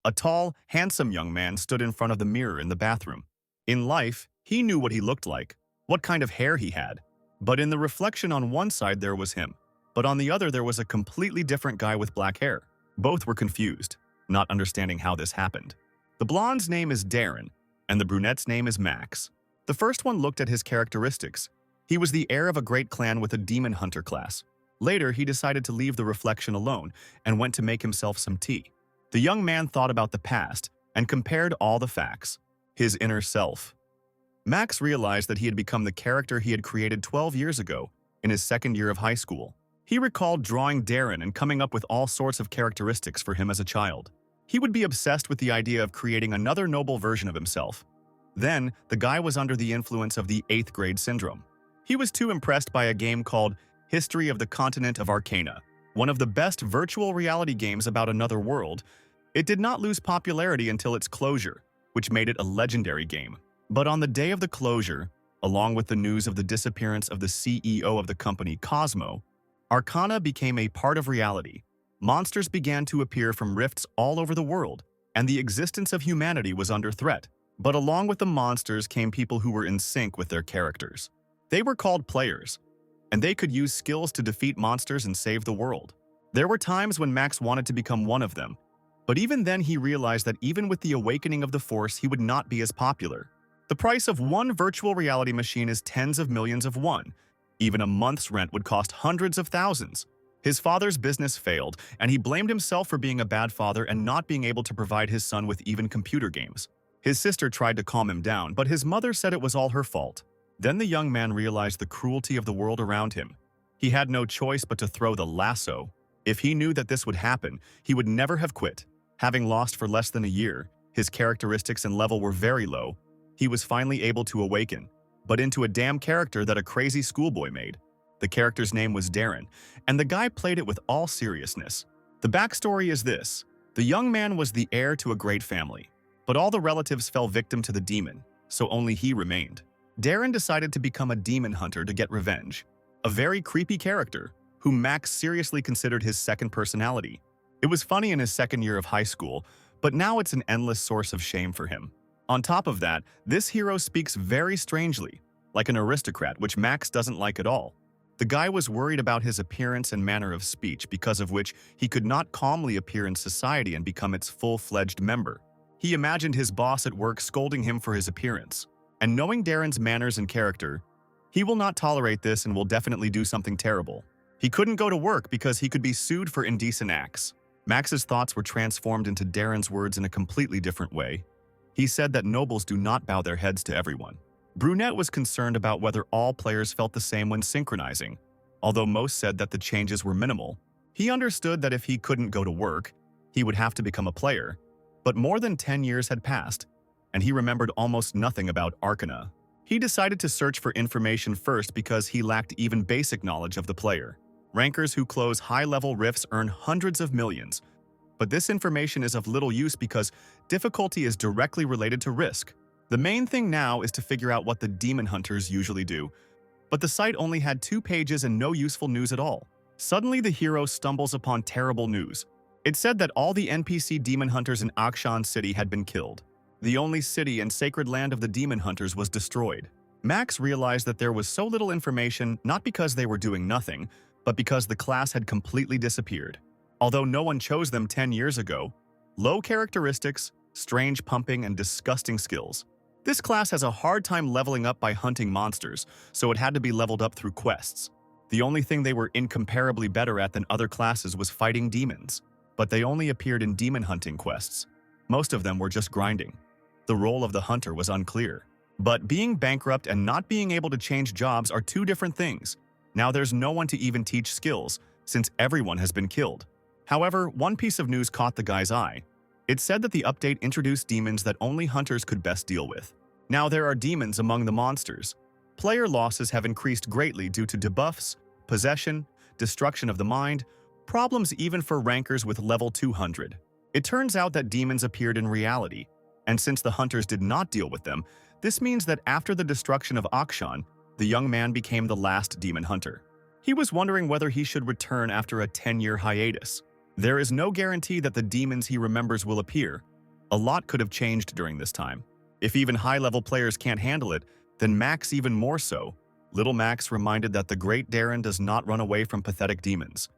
A tall, handsome young man stood in front of the mirror in the bathroom. In life, he knew what he looked like, what kind of hair he had. But in the reflection on one side there was him, but on the other there was a completely different guy with black hair. Both were confused, not understanding how this happened. The blonde's name is Darren, and the brunette's name is Max. The first one looked at his characteristics. He was the heir of a great clan with a demon hunter class. Later, he decided to leave the reflection alone and went to make himself some tea. The young man thought about the past and compared all the facts. His inner self. Max realized that he had become the character he had created 12 years ago in his second year of high school. He recalled drawing Darren and coming up with all sorts of characteristics for him as a child. He would be obsessed with the idea of creating another noble version of himself. Then, the guy was under the influence of the 8th grade syndrome. He was too impressed by a game called History of the Continent of Arcana, one of the best virtual reality games about another world. It did not lose popularity until its closure, which made it a legendary game. But on the day of the closure, along with the news of the disappearance of the CEO of the company, Cosmo, Arcana became a part of reality. Monsters began to appear from rifts all over the world, and the existence of humanity was under threat. But along with the monsters came people who were in sync with their characters. They were called players, and they could use skills to defeat monsters and save the world. There were times when Max wanted to become one of them, but even then he realized that even with the awakening of the Force, he would not be as popular. The price of one virtual reality machine is tens of millions of won. Even a month's rent would cost hundreds of thousands. His father's business failed, and he blamed himself for being a bad father and not being able to provide his son with even computer games. His sister tried to calm him down, but his mother said it was all her fault. Then the young man realized the cruelty of the world around him. He had no choice but to throw the lasso. If he knew that this would happen, he would never have quit. Having lost for less than a year, his characteristics and level were very low. He was finally able to awaken, but into a damn character that a crazy schoolboy made. The character's name was Darren, and the guy played it with all seriousness. The backstory is this. The young man was the heir to a great family, but all the relatives fell victim to the demon, so only he remained. Darren decided to become a demon hunter to get revenge, a very creepy character whom Max seriously considered his second personality. It was funny in his second year of high school, but now it's an endless source of shame for him. On top of that, this hero speaks very strangely, like an aristocrat, which Max doesn't like at all. The guy was worried about his appearance and manner of speech, because of which he could not calmly appear in society and become its full-fledged member. He imagined his boss at work scolding him for his appearance. And knowing Darren's manners and character, he will not tolerate this and will definitely do something terrible. He couldn't go to work because he could be sued for indecent acts. Max's thoughts were transformed into Darren's words in a completely different way. He said that nobles do not bow their heads to everyone. Brunette was concerned about whether all players felt the same when synchronizing. Although most said that the changes were minimal, he understood that if he couldn't go to work, he would have to become a player. But more than 10 years had passed, and he remembered almost nothing about Arcana. He decided to search for information first because he lacked even basic knowledge of the player. Rankers who close high-level rifts earn hundreds of millions, but this information is of little use because difficulty is directly related to risk. The main thing now is to figure out what the demon hunters usually do, but the site only had 2 pages and no useful news at all. Suddenly the hero stumbles upon terrible news. It said that all the NPC demon hunters in Akshan City had been killed. The only city and sacred land of the demon hunters was destroyed. Max realized that there was so little information not because they were doing nothing, but because the class had completely disappeared. Although no one chose them 10 years ago, low characteristics, strange pumping, and disgusting skills. This class has a hard time leveling up by hunting monsters, so it had to be leveled up through quests. The only thing they were incomparably better at than other classes was fighting demons, but they only appeared in demon hunting quests. Most of them were just grinding. The role of the hunter was unclear. But being bankrupt and not being able to change jobs are 2 different things. Now there's no one to even teach skills, since everyone has been killed. However, one piece of news caught the guy's eye. It said that the update introduced demons that only hunters could best deal with. Now there are demons among the monsters. Player losses have increased greatly due to debuffs, possession, destruction of the mind, problems even for rankers with level 200. It turns out that demons appeared in reality, and since the hunters did not deal with them, this means that after the destruction of Akshan, the young man became the last demon hunter. He was wondering whether he should return after a 10-year hiatus. There is no guarantee that the demons he remembers will appear, A lot could have changed during this time. If even high-level players can't handle it, then Max even more so. Little Max reminded that the great Darren does not run away from pathetic demons.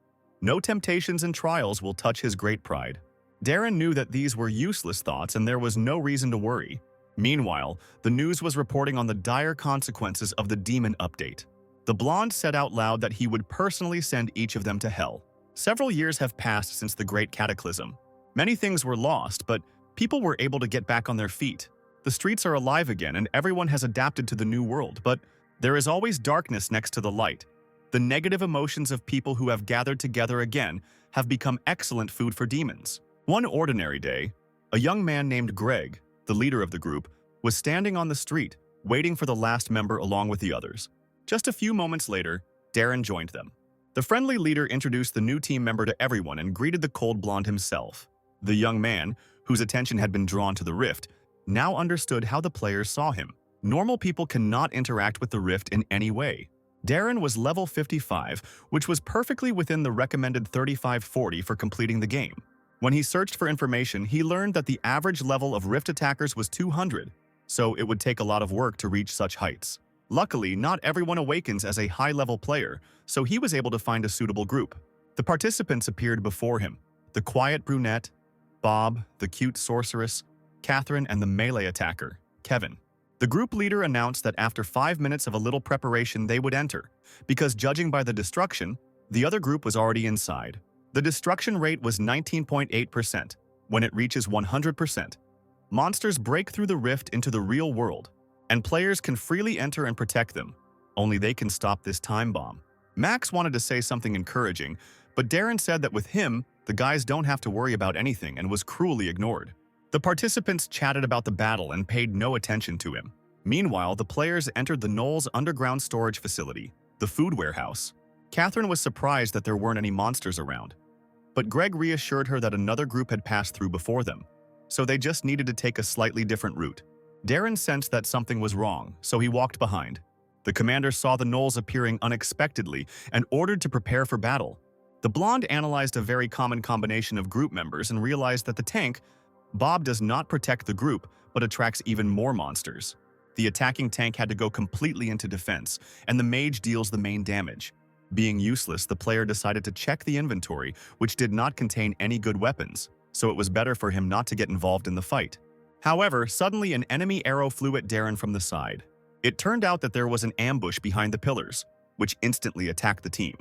No temptations and trials will touch his great pride. Darren knew that these were useless thoughts and there was no reason to worry. Meanwhile, the news was reporting on the dire consequences of the demon update. The blonde said out loud that he would personally send each of them to hell. Several years have passed since the Great Cataclysm. Many things were lost, but people were able to get back on their feet. The streets are alive again and everyone has adapted to the new world, but there is always darkness next to the light. The negative emotions of people who have gathered together again have become excellent food for demons. One ordinary day, a young man named Greg, the leader of the group, was standing on the street, waiting for the last member along with the others. Just a few moments later, Darren joined them. The friendly leader introduced the new team member to everyone and greeted the cold blonde himself. The young man, whose attention had been drawn to the rift, now understood how the players saw him. Normal people cannot interact with the rift in any way. Darren was level 55, which was perfectly within the recommended 35-40 for completing the game. When he searched for information, he learned that the average level of rift attackers was 200, so it would take a lot of work to reach such heights. Luckily, not everyone awakens as a high-level player, so he was able to find a suitable group. The participants appeared before him: the quiet brunette, Bob, the cute sorceress, Catherine, and the melee attacker, Kevin. The group leader announced that after 5 minutes of a little preparation they would enter, because judging by the destruction, the other group was already inside. The destruction rate was 19.8%. When it reaches 100%, monsters break through the rift into the real world, and players can freely enter and protect them. Only they can stop this time bomb. Max wanted to say something encouraging, but Darren said that with him, the guys don't have to worry about anything and was cruelly ignored. The participants chatted about the battle and paid no attention to him. Meanwhile, the players entered the Knoll's underground storage facility, the food warehouse. Catherine was surprised that there weren't any monsters around, but Greg reassured her that another group had passed through before them, so they just needed to take a slightly different route. Darren sensed that something was wrong, so he walked behind. The commander saw the Knolls appearing unexpectedly and ordered to prepare for battle. The blonde analyzed a very common combination of group members and realized that the tank, Bob, does not protect the group, but attracts even more monsters. The attacking tank had to go completely into defense, and the mage deals the main damage. Being useless, the player decided to check the inventory, which did not contain any good weapons, so it was better for him not to get involved in the fight. However, suddenly an enemy arrow flew at Darren from the side. It turned out that there was an ambush behind the pillars, which instantly attacked the team.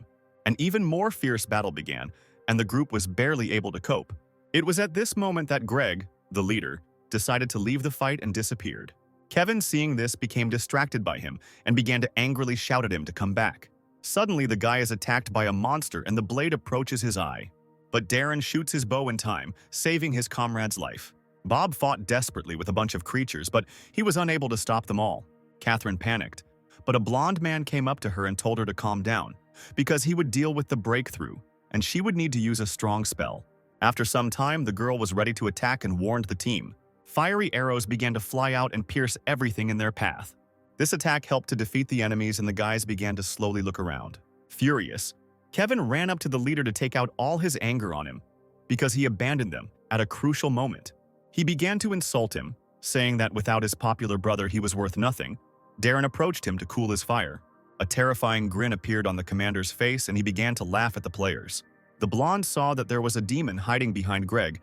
An even more fierce battle began, and the group was barely able to cope. It was at this moment that Greg, the leader, decided to leave the fight and disappeared. Kevin, seeing this, became distracted by him and began to angrily shout at him to come back. Suddenly, the guy is attacked by a monster and the blade approaches his eye. But Darren shoots his bow in time, saving his comrade's life. Bob fought desperately with a bunch of creatures, but he was unable to stop them all. Catherine panicked, but a blonde man came up to her and told her to calm down, because he would deal with the breakthrough, and she would need to use a strong spell. After some time, the girl was ready to attack and warned the team. Fiery arrows began to fly out and pierce everything in their path. This attack helped to defeat the enemies, and the guys began to slowly look around. Furious, Kevin ran up to the leader to take out all his anger on him, because he abandoned them at a crucial moment. He began to insult him, saying that without his popular brother he was worth nothing. Darren approached him to cool his fire. A terrifying grin appeared on the commander's face and he began to laugh at the players. The blonde saw that there was a demon hiding behind Greg.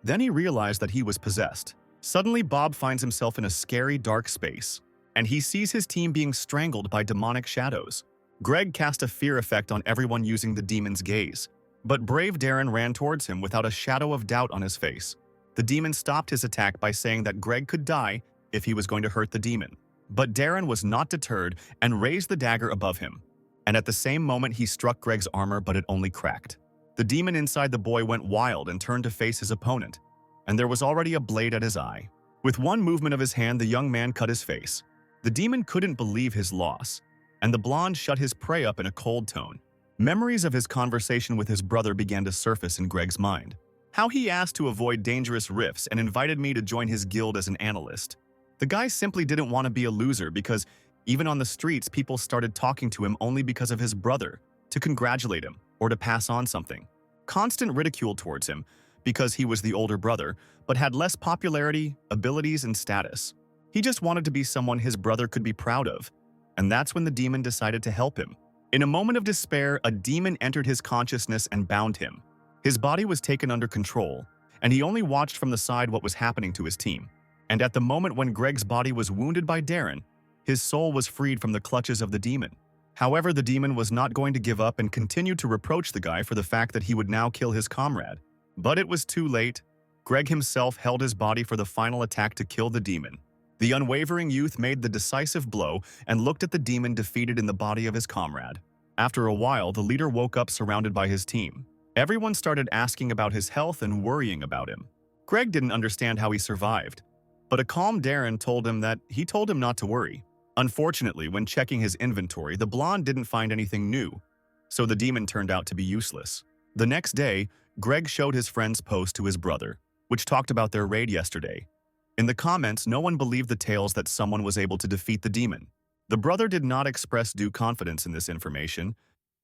Then he realized that he was possessed. Suddenly, Bob finds himself in a scary, dark space, and he sees his team being strangled by demonic shadows. Greg cast a fear effect on everyone using the demon's gaze, but brave Darren ran towards him without a shadow of doubt on his face. The demon stopped his attack by saying that Greg could die if he was going to hurt the demon. But Darren was not deterred and raised the dagger above him. And at the same moment, he struck Greg's armor, but it only cracked. The demon inside the boy went wild and turned to face his opponent, and there was already a blade at his eye. With one movement of his hand, the young man cut his face. The demon couldn't believe his loss, and the blonde shut his prey up in a cold tone. Memories of his conversation with his brother began to surface in Greg's mind. How he asked to avoid dangerous rifts and invited me to join his guild as an analyst. The guy simply didn't want to be a loser because even on the streets, people started talking to him only because of his brother, to congratulate him or to pass on something. Constant ridicule towards him, because he was the older brother, but had less popularity, abilities, and status. He just wanted to be someone his brother could be proud of, and that's when the demon decided to help him. In a moment of despair, a demon entered his consciousness and bound him. His body was taken under control, and he only watched from the side what was happening to his team. And at the moment when Greg's body was wounded by Darren, his soul was freed from the clutches of the demon. However, the demon was not going to give up and continued to reproach the guy for the fact that he would now kill his comrade. But it was too late. Greg himself held his body for the final attack to kill the demon. The unwavering youth made the decisive blow and looked at the demon defeated in the body of his comrade. After a while, the leader woke up surrounded by his team. Everyone started asking about his health and worrying about him. Greg didn't understand how he survived, but a calm Darren told him that he told him not to worry. Unfortunately, when checking his inventory, the blonde didn't find anything new, so the demon turned out to be useless. The next day, Greg showed his friend's post to his brother, which talked about their raid yesterday. In the comments, no one believed the tales that someone was able to defeat the demon. The brother did not express due confidence in this information.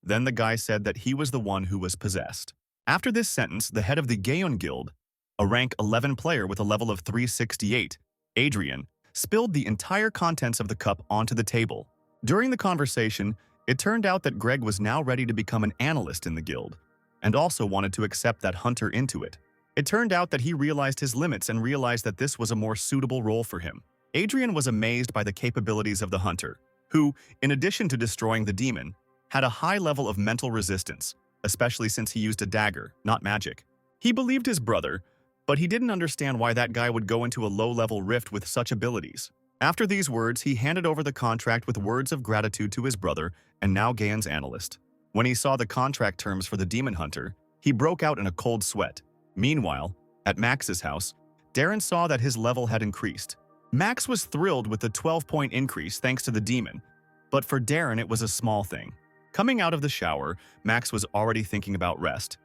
Then the guy said that he was the one who was possessed. After this sentence, the head of the Gaon Guild, a rank 11 player with a level of 368, Adrian, spilled the entire contents of the cup onto the table. During the conversation, it turned out that Greg was now ready to become an analyst in the guild, and also wanted to accept that hunter into it. It turned out that he realized his limits and realized that this was a more suitable role for him. Adrian was amazed by the capabilities of the hunter, who, in addition to destroying the demon, had a high level of mental resistance, especially since he used a dagger, not magic. He believed his brother, but he didn't understand why that guy would go into a low-level rift with such abilities. After these words, he handed over the contract with words of gratitude to his brother and now Gaon's analyst. When he saw the contract terms for the demon hunter, he broke out in a cold sweat. Meanwhile, at Max's house, Darren saw that his level had increased. Max was thrilled with the 12-point increase thanks to the demon, but for Darren it was a small thing. Coming out of the shower, Max was already thinking about rest,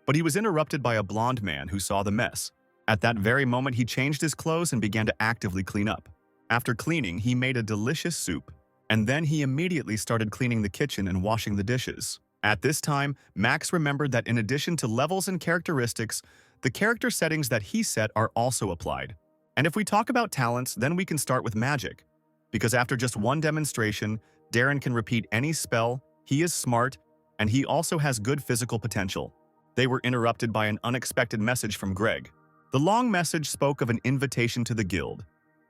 but he was interrupted by a blonde man who saw the mess. At that very moment, he changed his clothes and began to actively clean up. After cleaning, he made a delicious soup, and then he immediately started cleaning the kitchen and washing the dishes. At this time, Max remembered that in addition to levels and characteristics, the character settings that he set are also applied. And if we talk about talents, then we can start with magic. Because after just one demonstration, Darren can repeat any spell, he is smart, and he also has good physical potential. They were interrupted by an unexpected message from Greg. The long message spoke of an invitation to the guild,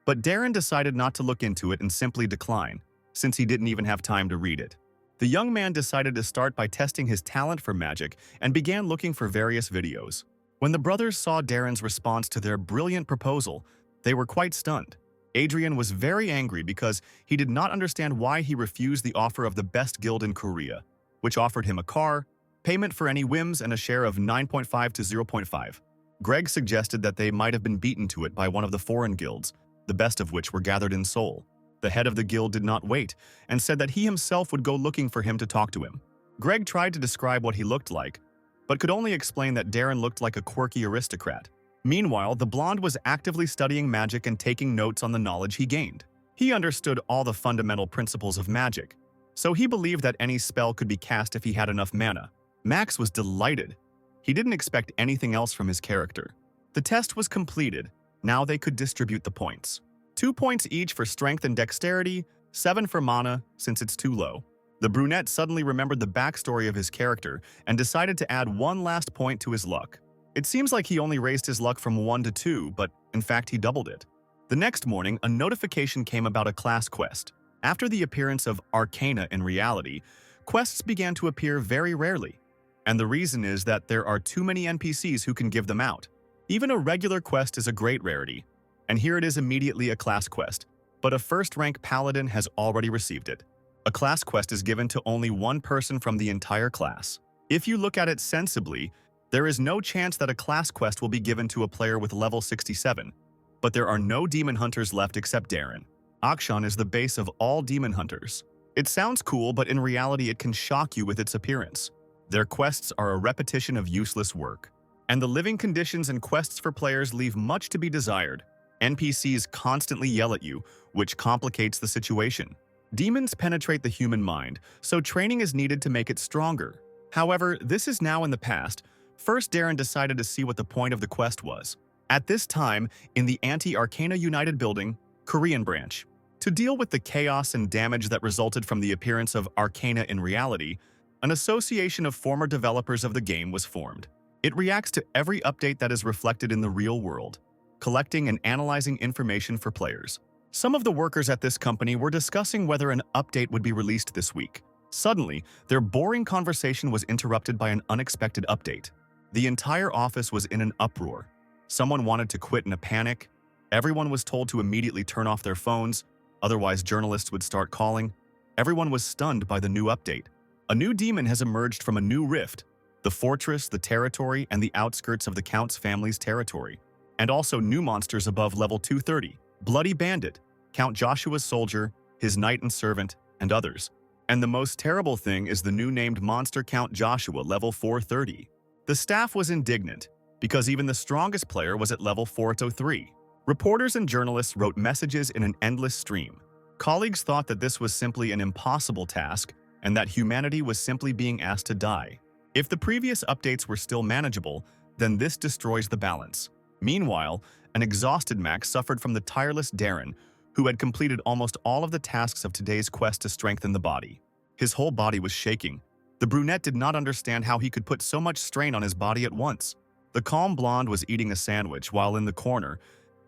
but Darren decided not to look into it and simply decline, since he didn't even have time to read it. The young man decided to start by testing his talent for magic and began looking for various videos. When the brothers saw Darren's response to their brilliant proposal, they were quite stunned. Adrian was very angry because he did not understand why he refused the offer of the best guild in Korea, which offered him a car, payment for any whims, and a share of 9.5 to 0.5. Greg suggested that they might have been beaten to it by one of the foreign guilds, the best of which were gathered in Seoul. The head of the guild did not wait and said that he himself would go looking for him to talk to him. Greg tried to describe what he looked like, but could only explain that Darren looked like a quirky aristocrat. Meanwhile, the blonde was actively studying magic and taking notes on the knowledge he gained. He understood all the fundamental principles of magic, so he believed that any spell could be cast if he had enough mana. Max was delighted. He didn't expect anything else from his character. The test was completed. Now they could distribute the points. 2 points each for strength and dexterity, 7 for mana, since it's too low. The brunette suddenly remembered the backstory of his character and decided to add one last point to his luck. It seems like he only raised his luck from 1 to 2, but in fact he doubled it. The next morning, a notification came about a class quest. After the appearance of Arcana in reality, quests began to appear very rarely. And the reason is that there are too many NPCs who can give them out. Even a regular quest is a great rarity. And here it is immediately a class quest, but a first-rank paladin has already received it. A class quest is given to only one person from the entire class. If you look at it sensibly, there is no chance that a class quest will be given to a player with level 67, but there are no demon hunters left except Darren. Akshan is the base of all demon hunters. It sounds cool, but in reality it can shock you with its appearance. Their quests are a repetition of useless work, and the living conditions and quests for players leave much to be desired. NPCs constantly yell at you, which complicates the situation. Demons penetrate the human mind, so training is needed to make it stronger. However, this is now in the past. First, Darren decided to see what the point of the quest was. At this time, in the Anti-Arcana United building, Korean branch, to deal with the chaos and damage that resulted from the appearance of Arcana in reality, an association of former developers of the game was formed. It reacts to every update that is reflected in the real world, collecting and analyzing information for players. Some of the workers at this company were discussing whether an update would be released this week. Suddenly, their boring conversation was interrupted by an unexpected update. The entire office was in an uproar. Someone wanted to quit in a panic. Everyone was told to immediately turn off their phones, otherwise journalists would start calling. Everyone was stunned by the new update. A new demon has emerged from a new rift, the fortress, the territory, and the outskirts of the Count's family's territory, and also new monsters above level 230, Bloody Bandit, Count Joshua's soldier, his knight and servant, and others. And the most terrible thing is the new named monster Count Joshua, level 430. The staff was indignant, because even the strongest player was at level 403. Reporters and journalists wrote messages in an endless stream. Colleagues thought that this was simply an impossible task, and that humanity was simply being asked to die. If the previous updates were still manageable, then this destroys the balance. Meanwhile, an exhausted Max suffered from the tireless Darren, who had completed almost all of the tasks of today's quest to strengthen the body. His whole body was shaking. The brunette did not understand how he could put so much strain on his body at once. The calm blonde was eating a sandwich while in the corner,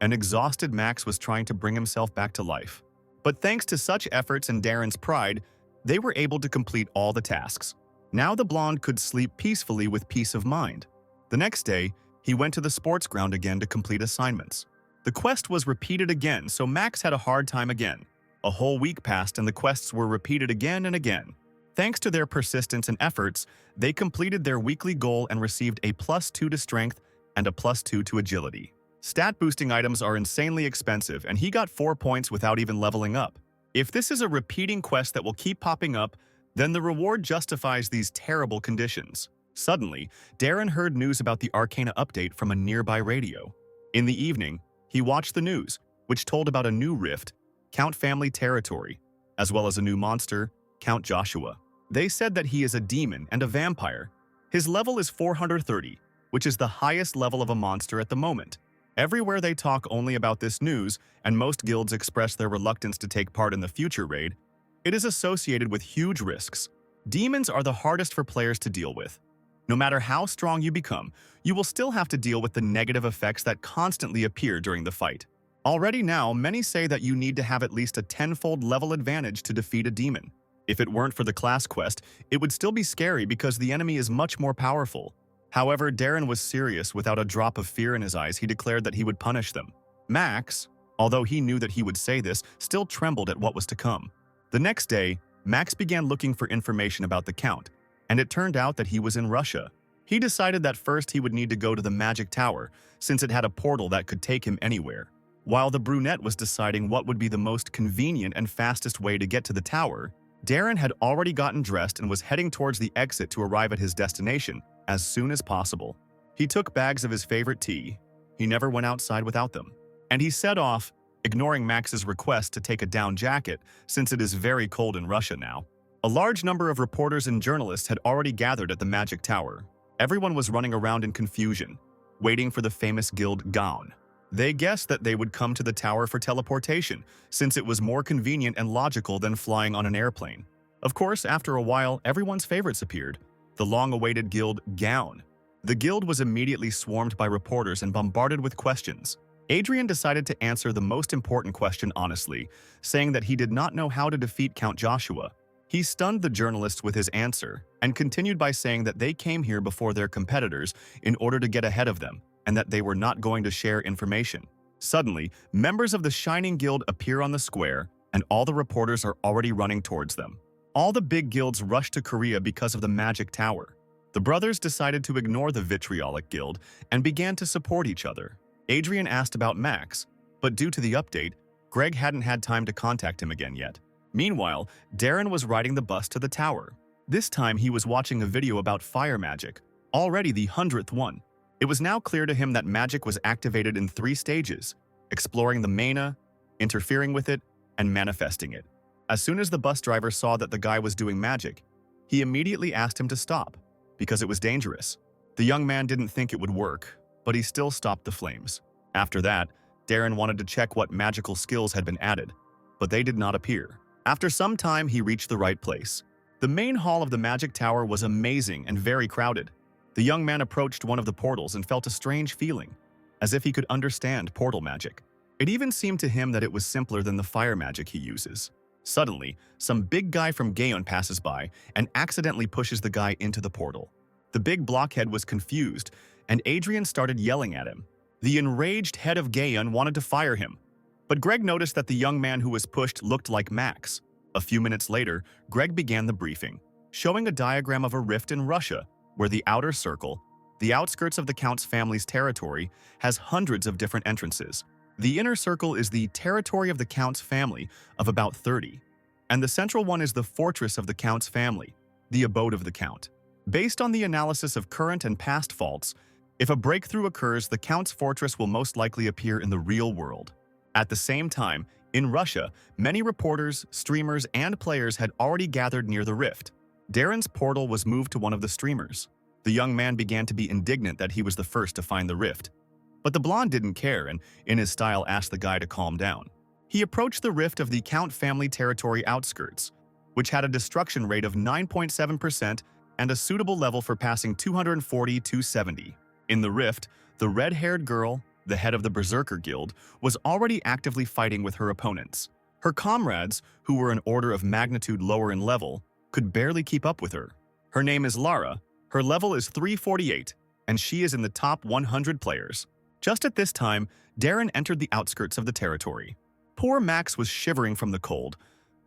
an exhausted Max was trying to bring himself back to life. But thanks to such efforts and Darren's pride, they were able to complete all the tasks. Now the blonde could sleep peacefully with peace of mind. The next day, he went to the sports ground again to complete assignments. The quest was repeated again, so Max had a hard time again. A whole week passed and the quests were repeated again and again. Thanks to their persistence and efforts, they completed their weekly goal and received a +2 to strength and a +2 to agility. Stat-boosting items are insanely expensive, and he got 4 points without even leveling up. If this is a repeating quest that will keep popping up, then the reward justifies these terrible conditions. Suddenly, Darren heard news about the Arcana update from a nearby radio. In the evening, he watched the news, which told about a new rift, Count family territory, as well as a new monster, Count Joshua. They said that he is a demon and a vampire. His level is 430, which is the highest level of a monster at the moment. Everywhere they talk only about this news, and most guilds express their reluctance to take part in the future raid. It is associated with huge risks. Demons are the hardest for players to deal with. No matter how strong you become, you will still have to deal with the negative effects that constantly appear during the fight. Already now, many say that you need to have at least a 10-fold level advantage to defeat a demon. If it weren't for the class quest, it would still be scary because the enemy is much more powerful. However, Darren was serious. Without a drop of fear in his eyes, he declared that he would punish them. Max, although he knew that he would say this, still trembled at what was to come. The next day, Max began looking for information about the Count, and it turned out that he was in Russia. He decided that first he would need to go to the Magic Tower, since it had a portal that could take him anywhere. While the brunette was deciding what would be the most convenient and fastest way to get to the tower, Darren had already gotten dressed and was heading towards the exit to arrive at his destination as soon as possible. He took bags of his favorite tea. He never went outside without them. And he set off, ignoring Max's request to take a down jacket since it is very cold in Russia now. A large number of reporters and journalists had already gathered at the Magic Tower. Everyone was running around in confusion, waiting for the famous guild Gaon. They guessed that they would come to the tower for teleportation, since it was more convenient and logical than flying on an airplane. Of course, after a while, everyone's favorites appeared, the long-awaited guild Gaon. The guild was immediately swarmed by reporters and bombarded with questions. Adrian decided to answer the most important question honestly, saying that he did not know how to defeat Count Joshua. He stunned the journalists with his answer and continued by saying that they came here before their competitors in order to get ahead of them, and that they were not going to share information. Suddenly, members of the Shining Guild appear on the square, and all the reporters are already running towards them. All the big guilds rushed to Korea because of the Magic Tower. The brothers decided to ignore the Vitriolic Guild and began to support each other. Adrian asked about Max, but due to the update, Greg hadn't had time to contact him again yet. Meanwhile, Darren was riding the bus to the tower. This time he was watching a video about fire magic, already the 100th one. It was now clear to him that magic was activated in 3 stages: exploring the mana, interfering with it, and manifesting it. As soon as the bus driver saw that the guy was doing magic, he immediately asked him to stop, because it was dangerous. The young man didn't think it would work, but he still stopped the flames. After that, Darren wanted to check what magical skills had been added, but they did not appear. After some time, he reached the right place. The main hall of the magic tower was amazing and very crowded. The young man approached one of the portals and felt a strange feeling, as if he could understand portal magic. It even seemed to him that it was simpler than the fire magic he uses. Suddenly, some big guy from Gaon passes by and accidentally pushes the guy into the portal. The big blockhead was confused, and Adrian started yelling at him. The enraged head of Gaon wanted to fire him, but Greg noticed that the young man who was pushed looked like Max. A few minutes later, Greg began the briefing, showing a diagram of a rift in Russia, where the outer circle, the outskirts of the Count's family's territory, has hundreds of different entrances. The inner circle is the territory of the Count's family of about 30, and the central one is the fortress of the Count's family, the abode of the Count. Based on the analysis of current and past faults, if a breakthrough occurs, the Count's fortress will most likely appear in the real world. At the same time, in Russia, many reporters, streamers, and players had already gathered near the rift. Darren's portal was moved to one of the streamers. The young man began to be indignant that he was the first to find the rift. But the blonde didn't care and, in his style, asked the guy to calm down. He approached the rift of the Count family territory outskirts, which had a destruction rate of 9.7% and a suitable level for passing 240-270. In the rift, the red-haired girl, the head of the Berserker Guild, was already actively fighting with her opponents. Her comrades, who were an order of magnitude lower in level, could barely keep up with her. Her name is Lara, her level is 348, and she is in the top 100 players. Just at this time, Darren entered the outskirts of the territory. Poor Max was shivering from the cold,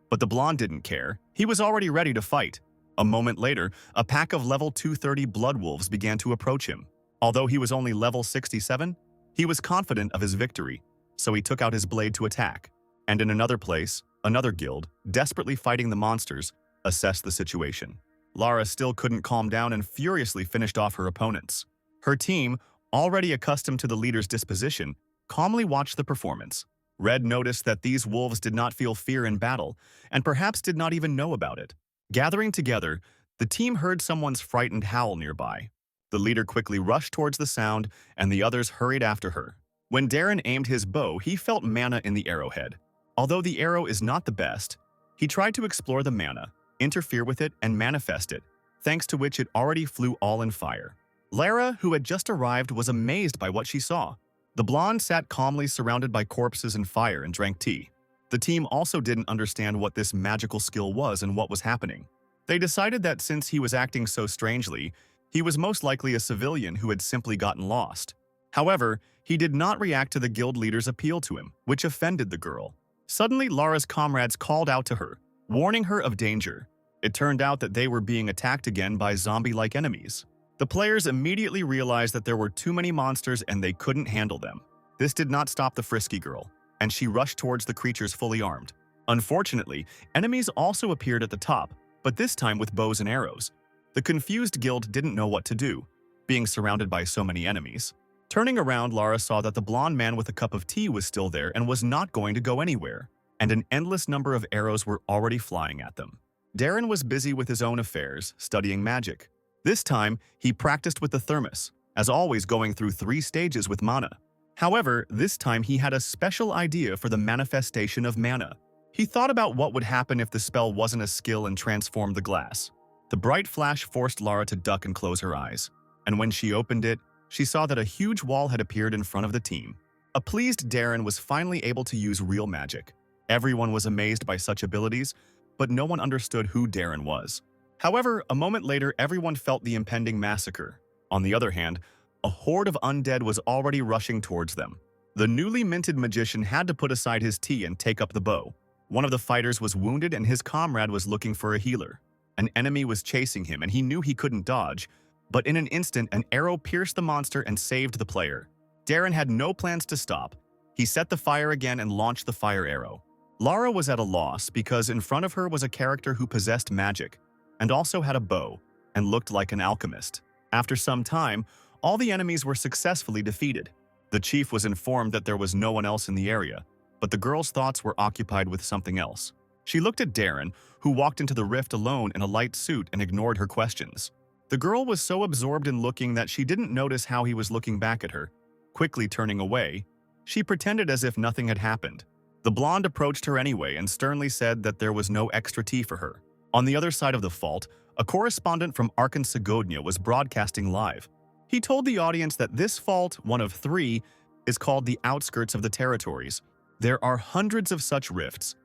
but the blonde didn't care. He was already ready to fight. A moment later, a pack of level 230 blood wolves began to approach him. Although he was only level 67, he was confident of his victory, so he took out his blade to attack. And in another place, another guild, desperately fighting the monsters, assessed the situation. Lara still couldn't calm down and furiously finished off her opponents. Her team, already accustomed to the leader's disposition, calmly watched the performance. Red noticed that these wolves did not feel fear in battle, and perhaps did not even know about it. Gathering together, the team heard someone's frightened howl nearby. The leader quickly rushed towards the sound, and the others hurried after her. When Darren aimed his bow, he felt mana in the arrowhead. Although the arrow is not the best, he tried to explore the mana, interfere with it, and manifest it, thanks to which it already flew all in fire. Lara, who had just arrived, was amazed by what she saw. The blonde sat calmly surrounded by corpses and fire and drank tea. The team also didn't understand what this magical skill was and what was happening. They decided that since he was acting so strangely, he was most likely a civilian who had simply gotten lost. However, he did not react to the guild leader's appeal to him, which offended the girl. Suddenly, Lara's comrades called out to her, warning her of danger. It turned out that they were being attacked again by zombie-like enemies. The players immediately realized that there were too many monsters and they couldn't handle them. This did not stop the frisky girl, and she rushed towards the creatures fully armed. Unfortunately, enemies also appeared at the top, but this time with bows and arrows. The confused guild didn't know what to do, being surrounded by so many enemies. Turning around, Lara saw that the blonde man with a cup of tea was still there and was not going to go anywhere, and an endless number of arrows were already flying at them. Darren was busy with his own affairs, studying magic. This time, he practiced with the thermos, as always going through 3 stages with mana. However, this time he had a special idea for the manifestation of mana. He thought about what would happen if the spell wasn't a skill and transformed the glass. The bright flash forced Lara to duck and close her eyes, and when she opened it, she saw that a huge wall had appeared in front of the team. A pleased Darren was finally able to use real magic. Everyone was amazed by such abilities, but no one understood who Darren was. However, a moment later, everyone felt the impending massacre. On the other hand, a horde of undead was already rushing towards them. The newly minted magician had to put aside his tea and take up the bow. One of the fighters was wounded and his comrade was looking for a healer. An enemy was chasing him and he knew he couldn't dodge, but in an instant an arrow pierced the monster and saved the player. Darren had no plans to stop. He set the fire again and launched the fire arrow. Lara was at a loss because in front of her was a character who possessed magic and also had a bow and looked like an alchemist. After some time, all the enemies were successfully defeated. The chief was informed that there was no one else in the area, but the girl's thoughts were occupied with something else. She looked at Darren, who walked into the rift alone in a light suit and ignored her questions. The girl was so absorbed in looking that she didn't notice how he was looking back at her. Quickly turning away, she pretended as if nothing had happened. The blonde approached her anyway and sternly said that there was no extra tea for her. On the other side of the fault, a correspondent from Arkansas was broadcasting live. He told the audience that this fault, one of 3, is called the outskirts of the territories. There are hundreds of such rifts,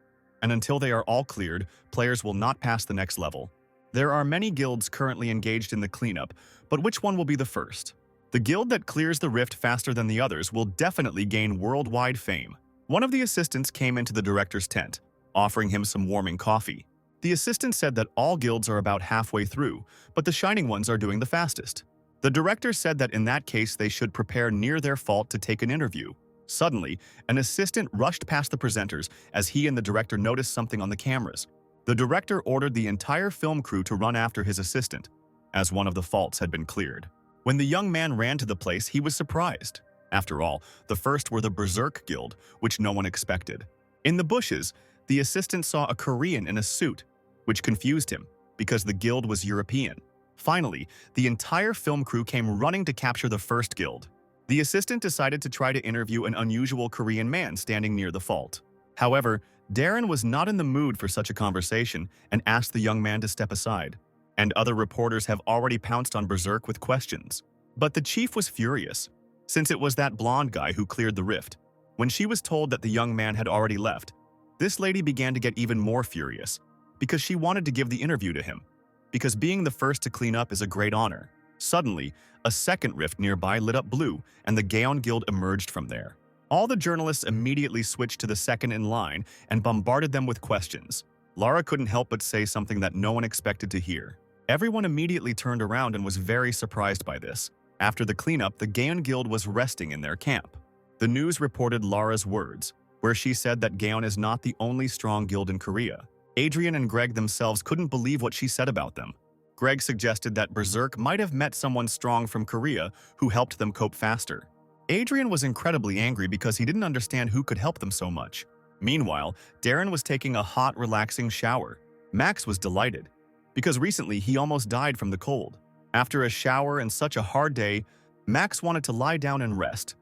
and until they are all cleared, players will not pass the next level. There are many guilds currently engaged in the cleanup, but which one will be the first? The guild that clears the rift faster than the others will definitely gain worldwide fame. One of the assistants came into the director's tent, offering him some warming coffee. The assistant said that all guilds are about halfway through, but the shining ones are doing the fastest. The director said that in that case they should prepare near their fault to take an interview. Suddenly, an assistant rushed past the presenters as he and the director noticed something on the cameras. The director ordered the entire film crew to run after his assistant, as one of the faults had been cleared. When the young man ran to the place, he was surprised. After all, the first were the Berserk Guild, which no one expected. In the bushes, the assistant saw a Korean in a suit, which confused him, because the guild was European. Finally, the entire film crew came running to capture the first guild. The assistant decided to try to interview an unusual Korean man standing near the fault. However, Darren was not in the mood for such a conversation and asked the young man to step aside. And other reporters have already pounced on Berserk with questions. But the chief was furious, since it was that blonde guy who cleared the rift. When she was told that the young man had already left, this lady began to get even more furious, because she wanted to give the interview to him, because being the first to clean up is a great honor. Suddenly, a second rift nearby lit up blue, and the Gaon Guild emerged from there. All the journalists immediately switched to the second in line and bombarded them with questions. Lara couldn't help but say something that no one expected to hear. Everyone immediately turned around and was very surprised by this. After the cleanup, the Gaon Guild was resting in their camp. The news reported Lara's words, where she said that Gaon is not the only strong guild in Korea. Adrian and Greg themselves couldn't believe what she said about them. Greg suggested that Berserk might have met someone strong from Korea who helped them cope faster. Adrian was incredibly angry because he didn't understand who could help them so much. Meanwhile, Darren was taking a hot, relaxing shower. Max was delighted, because recently he almost died from the cold. After a shower and such a hard day, Max wanted to lie down and rest.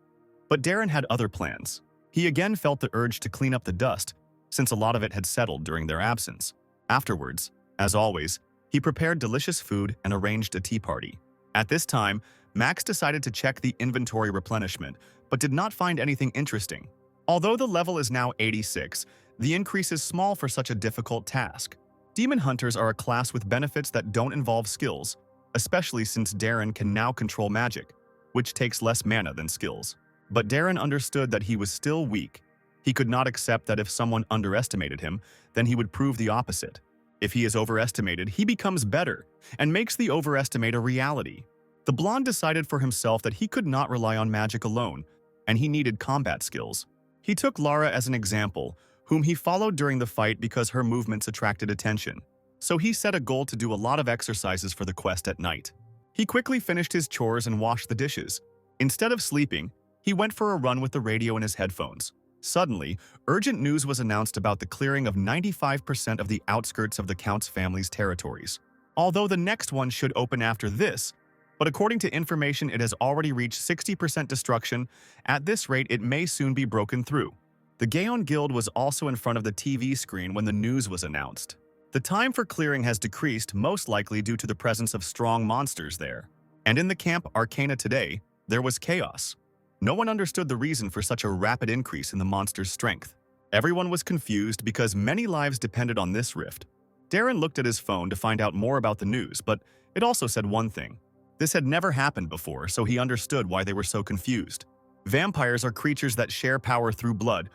But Darren had other plans. He again felt the urge to clean up the dust, since a lot of it had settled during their absence. Afterwards, as always, he prepared delicious food and arranged a tea party. At this time, Max decided to check the inventory replenishment, but did not find anything interesting. Although the level is now 86, the increase is small for such a difficult task. Demon Hunters are a class with benefits that don't involve skills, especially since Darren can now control magic, which takes less mana than skills. But Darren understood that he was still weak. He could not accept that if someone underestimated him, then he would prove the opposite. If he is overestimated, he becomes better and makes the overestimate a reality. The blonde decided for himself that he could not rely on magic alone, and he needed combat skills. He took Lara as an example, whom he followed during the fight because her movements attracted attention. So he set a goal to do a lot of exercises for the quest at night. He quickly finished his chores and washed the dishes. Instead of sleeping, he went for a run with the radio in his headphones. Suddenly, urgent news was announced about the clearing of 95% of the outskirts of the Count's family's territories. Although the next one should open after this, but according to information it has already reached 60% destruction. At this rate, it may soon be broken through. The Gaon Guild was also in front of the TV screen when the news was announced. The time for clearing has decreased, most likely due to the presence of strong monsters there. And in the camp Arcana today, there was chaos. No one understood the reason for such a rapid increase in the monster's strength. Everyone was confused because many lives depended on this rift. Darren looked at his phone to find out more about the news, but it also said one thing. This had never happened before, so he understood why they were so confused. Vampires are creatures that share power through blood.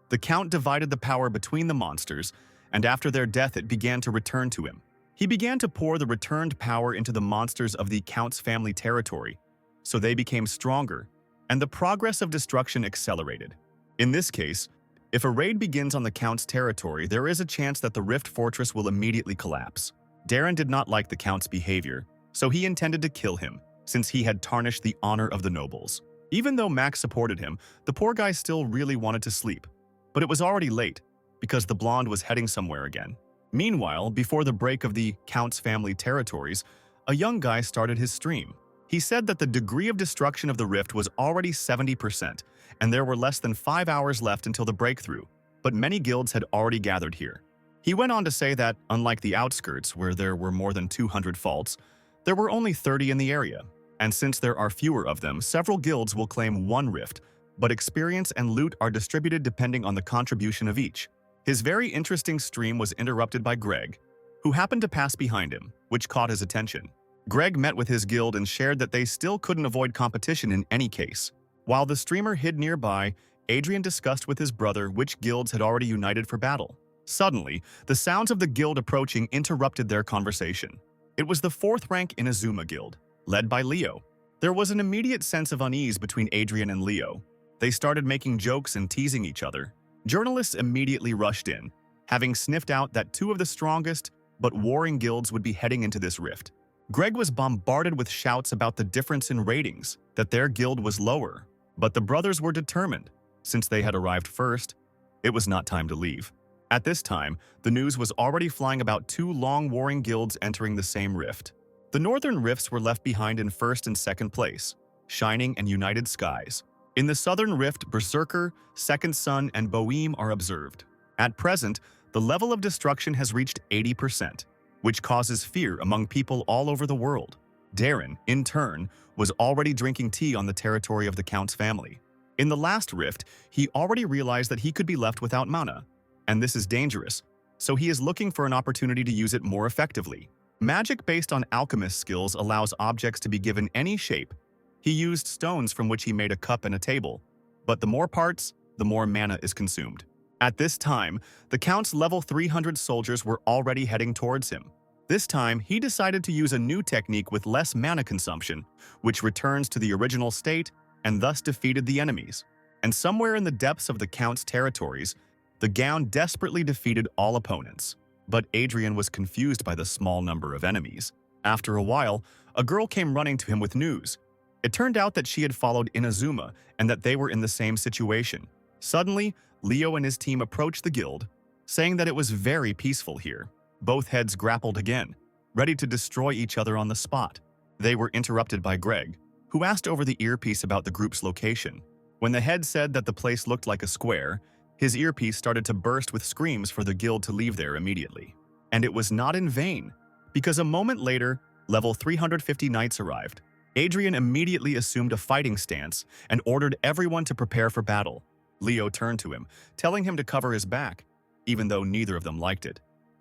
The Count divided the power between the monsters, and after their death it began to return to him. He began to pour the returned power into the monsters of the Count's family territory, so they became stronger, and the progress of destruction accelerated. In this case, if a raid begins on the Count's territory, there is a chance that the Rift Fortress will immediately collapse. Darren did not like the Count's behavior, so he intended to kill him, since he had tarnished the honor of the nobles. Even though Max supported him, the poor guy still really wanted to sleep. But it was already late, because the blonde was heading somewhere again. Meanwhile, before the break of the Count's family territories, a young guy started his stream. He said that the degree of destruction of the rift was already 70%, and there were less than 5 hours left until the breakthrough, but many guilds had already gathered here. He went on to say that, unlike the outskirts, where there were more than 200 faults, there were only 30 in the area, and since there are fewer of them, several guilds will claim one rift, but experience and loot are distributed depending on the contribution of each. His very interesting stream was interrupted by Greg, who happened to pass behind him, which caught his attention. Greg met with his guild and shared that they still couldn't avoid competition in any case. While the streamer hid nearby, Adrian discussed with his brother which guilds had already united for battle. Suddenly, the sounds of the guild approaching interrupted their conversation. It was the 4th rank Inazuma guild, led by Leo. There was an immediate sense of unease between Adrian and Leo. They started making jokes and teasing each other. Journalists immediately rushed in, having sniffed out that 2 of the strongest but warring guilds would be heading into this rift. Greg was bombarded with shouts about the difference in ratings, that their guild was lower, but the brothers were determined. Since they had arrived first, it was not time to leave. At this time, the news was already flying about 2 long warring guilds entering the same rift. The northern rifts were left behind in 1st and 2nd place, Shining and United Skies. In the southern rift, Berserker, Second Sun, and Boheme are observed. At present, the level of destruction has reached 80%, which causes fear among people all over the world. Darren, in turn, was already drinking tea on the territory of the Count's family. In the last rift, he already realized that he could be left without mana, and this is dangerous, so he is looking for an opportunity to use it more effectively. Magic based on alchemist skills allows objects to be given any shape. He used stones from which he made a cup and a table, but the more parts, the more mana is consumed. At this time, the Count's level 300 soldiers were already heading towards him. This time, he decided to use a new technique with less mana consumption, which returns to the original state and thus defeated the enemies. And somewhere in the depths of the Count's territories, the Gown desperately defeated all opponents. But Adrian was confused by the small number of enemies. After a while, a girl came running to him with news. It turned out that she had followed Inazuma and that they were in the same situation. Suddenly, Leo and his team approached the guild, saying that it was very peaceful here. Both heads grappled again, ready to destroy each other on the spot. They were interrupted by Greg, who asked over the earpiece about the group's location. When the head said that the place looked like a square, his earpiece started to burst with screams for the guild to leave there immediately. And it was not in vain, because a moment later, level 350 knights arrived. Adrian immediately assumed a fighting stance and ordered everyone to prepare for battle. Leo turned to him, telling him to cover his back, even though neither of them liked it.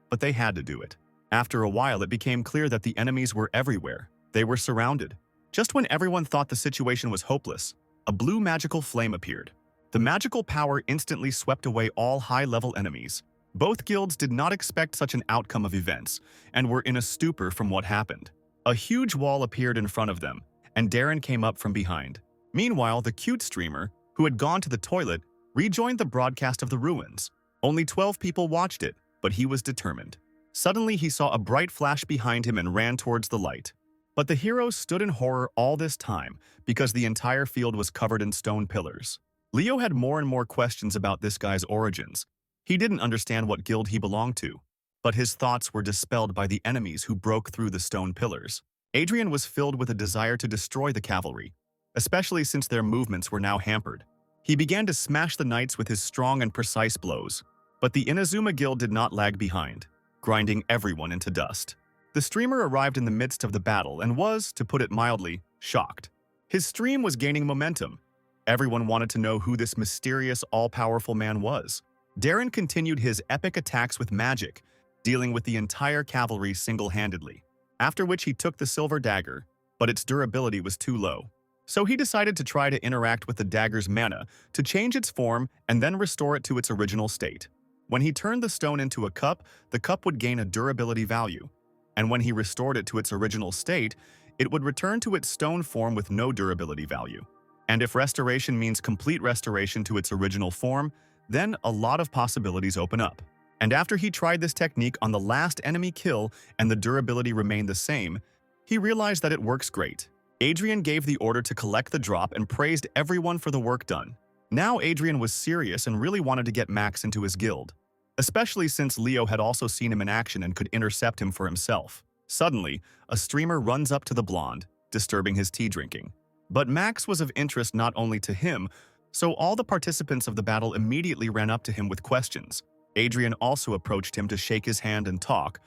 But they had to do it. After a while, it became clear that the enemies were everywhere. They were surrounded. Just when everyone thought the situation was hopeless, a blue magical flame appeared. The magical power instantly swept away all high-level enemies. Both guilds did not expect such an outcome of events and were in a stupor from what happened. A huge wall appeared in front of them, and Darren came up from behind. Meanwhile, the cute streamer, who had gone to the toilet, rejoined the broadcast of the ruins. Only 12 people watched it, but he was determined. Suddenly, he saw a bright flash behind him and ran towards the light. But the hero stood in horror all this time because the entire field was covered in stone pillars. Leo had more and more questions about this guy's origins. He didn't understand what guild he belonged to, but his thoughts were dispelled by the enemies who broke through the stone pillars. Adrian was filled with a desire to destroy the cavalry, especially since their movements were now hampered. He began to smash the knights with his strong and precise blows, but the Inazuma guild did not lag behind, grinding everyone into dust. The streamer arrived in the midst of the battle and was, to put it mildly, shocked. His stream was gaining momentum. Everyone wanted to know who this mysterious, all-powerful man was. Darren continued his epic attacks with magic, dealing with the entire cavalry single-handedly, after which he took the silver dagger, but its durability was too low. So he decided to try to interact with the dagger's mana to change its form and then restore it to its original state. When he turned the stone into a cup, the cup would gain a durability value, and when he restored it to its original state, it would return to its stone form with no durability value. And if restoration means complete restoration to its original form, then a lot of possibilities open up. And after he tried this technique on the last enemy kill and the durability remained the same, he realized that it works great. Adrian gave the order to collect the drop and praised everyone for the work done. Now Adrian was serious and really wanted to get Max into his guild, especially since Leo had also seen him in action and could intercept him for himself. Suddenly, a streamer runs up to the blonde, disturbing his tea drinking. But Max was of interest not only to him, so all the participants of the battle immediately ran up to him with questions. Adrian also approached him to shake his hand and talk,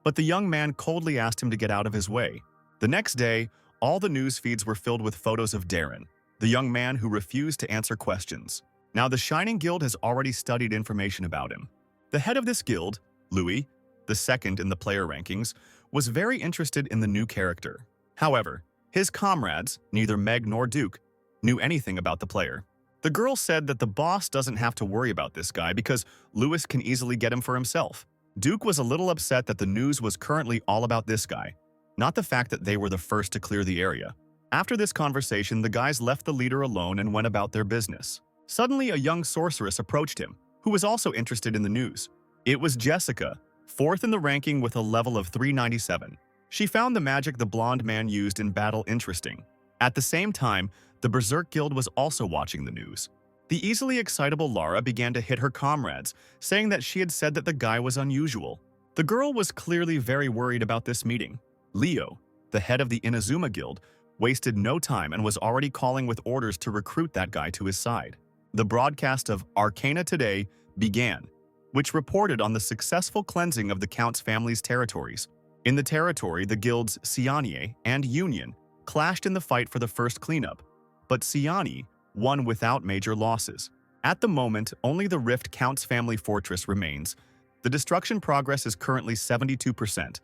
but the young man coldly asked him to get out of his way. The next day, all the news feeds were filled with photos of Darren, the young man who refused to answer questions. Now, the Shining Guild has already studied information about him. The head of this guild, Louis, the second in the player rankings, was very interested in the new character. However, his comrades, neither Meg nor Duke, knew anything about the player. The girl said that the boss doesn't have to worry about this guy because Louis can easily get him for himself. Duke was a little upset that the news was currently all about this guy, not the fact that they were the first to clear the area. After this conversation, the guys left the leader alone and went about their business. Suddenly, a young sorceress approached him, who was also interested in the news. It was Jessica, fourth in the ranking with a level of 397. She found the magic the blonde man used in battle interesting. At the same time, the Berserk Guild was also watching the news. The easily excitable Lara began to hit her comrades, saying that she had said that the guy was unusual. The girl was clearly very worried about this meeting. Leo, the head of the Inazuma Guild, wasted no time and was already calling with orders to recruit that guy to his side. The broadcast of Arcana Today began, which reported on the successful cleansing of the Count's family's territories. In the territory, the guilds Sianie and Union clashed in the fight for the first cleanup, but Sianie won without major losses. At the moment, only the Rift Count's family fortress remains. The destruction progress is currently 72%,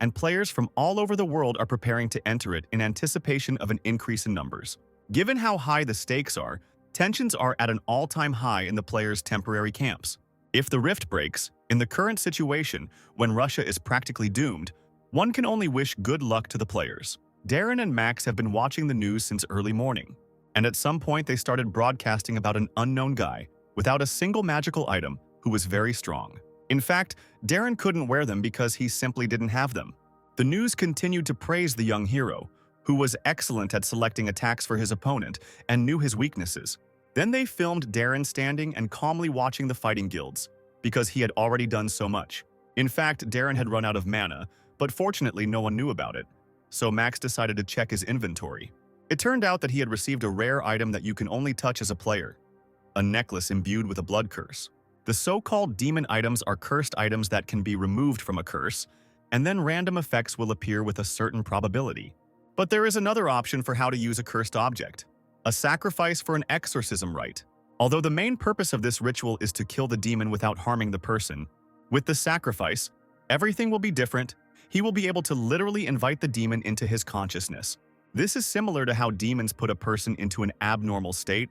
and players from all over the world are preparing to enter it in anticipation of an increase in numbers. Given how high the stakes are, tensions are at an all-time high in the players' temporary camps. If the rift breaks, in the current situation, when Russia is practically doomed, one can only wish good luck to the players. Darren and Max have been watching the news since early morning, and at some point they started broadcasting about an unknown guy without a single magical item who was very strong. In fact, Darren couldn't wear them because he simply didn't have them. The news continued to praise the young hero, who was excellent at selecting attacks for his opponent and knew his weaknesses. Then they filmed Darren standing and calmly watching the fighting guilds, because he had already done so much. In fact, Darren had run out of mana, but fortunately no one knew about it, so Max decided to check his inventory. It turned out that he had received a rare item that you can only touch as a player, a necklace imbued with a blood curse. The so-called demon items are cursed items that can be removed from a curse, and then random effects will appear with a certain probability. But there is another option for how to use a cursed object, a sacrifice for an exorcism rite. Although the main purpose of this ritual is to kill the demon without harming the person, with the sacrifice, everything will be different. He will be able to literally invite the demon into his consciousness. This is similar to how demons put a person into an abnormal state.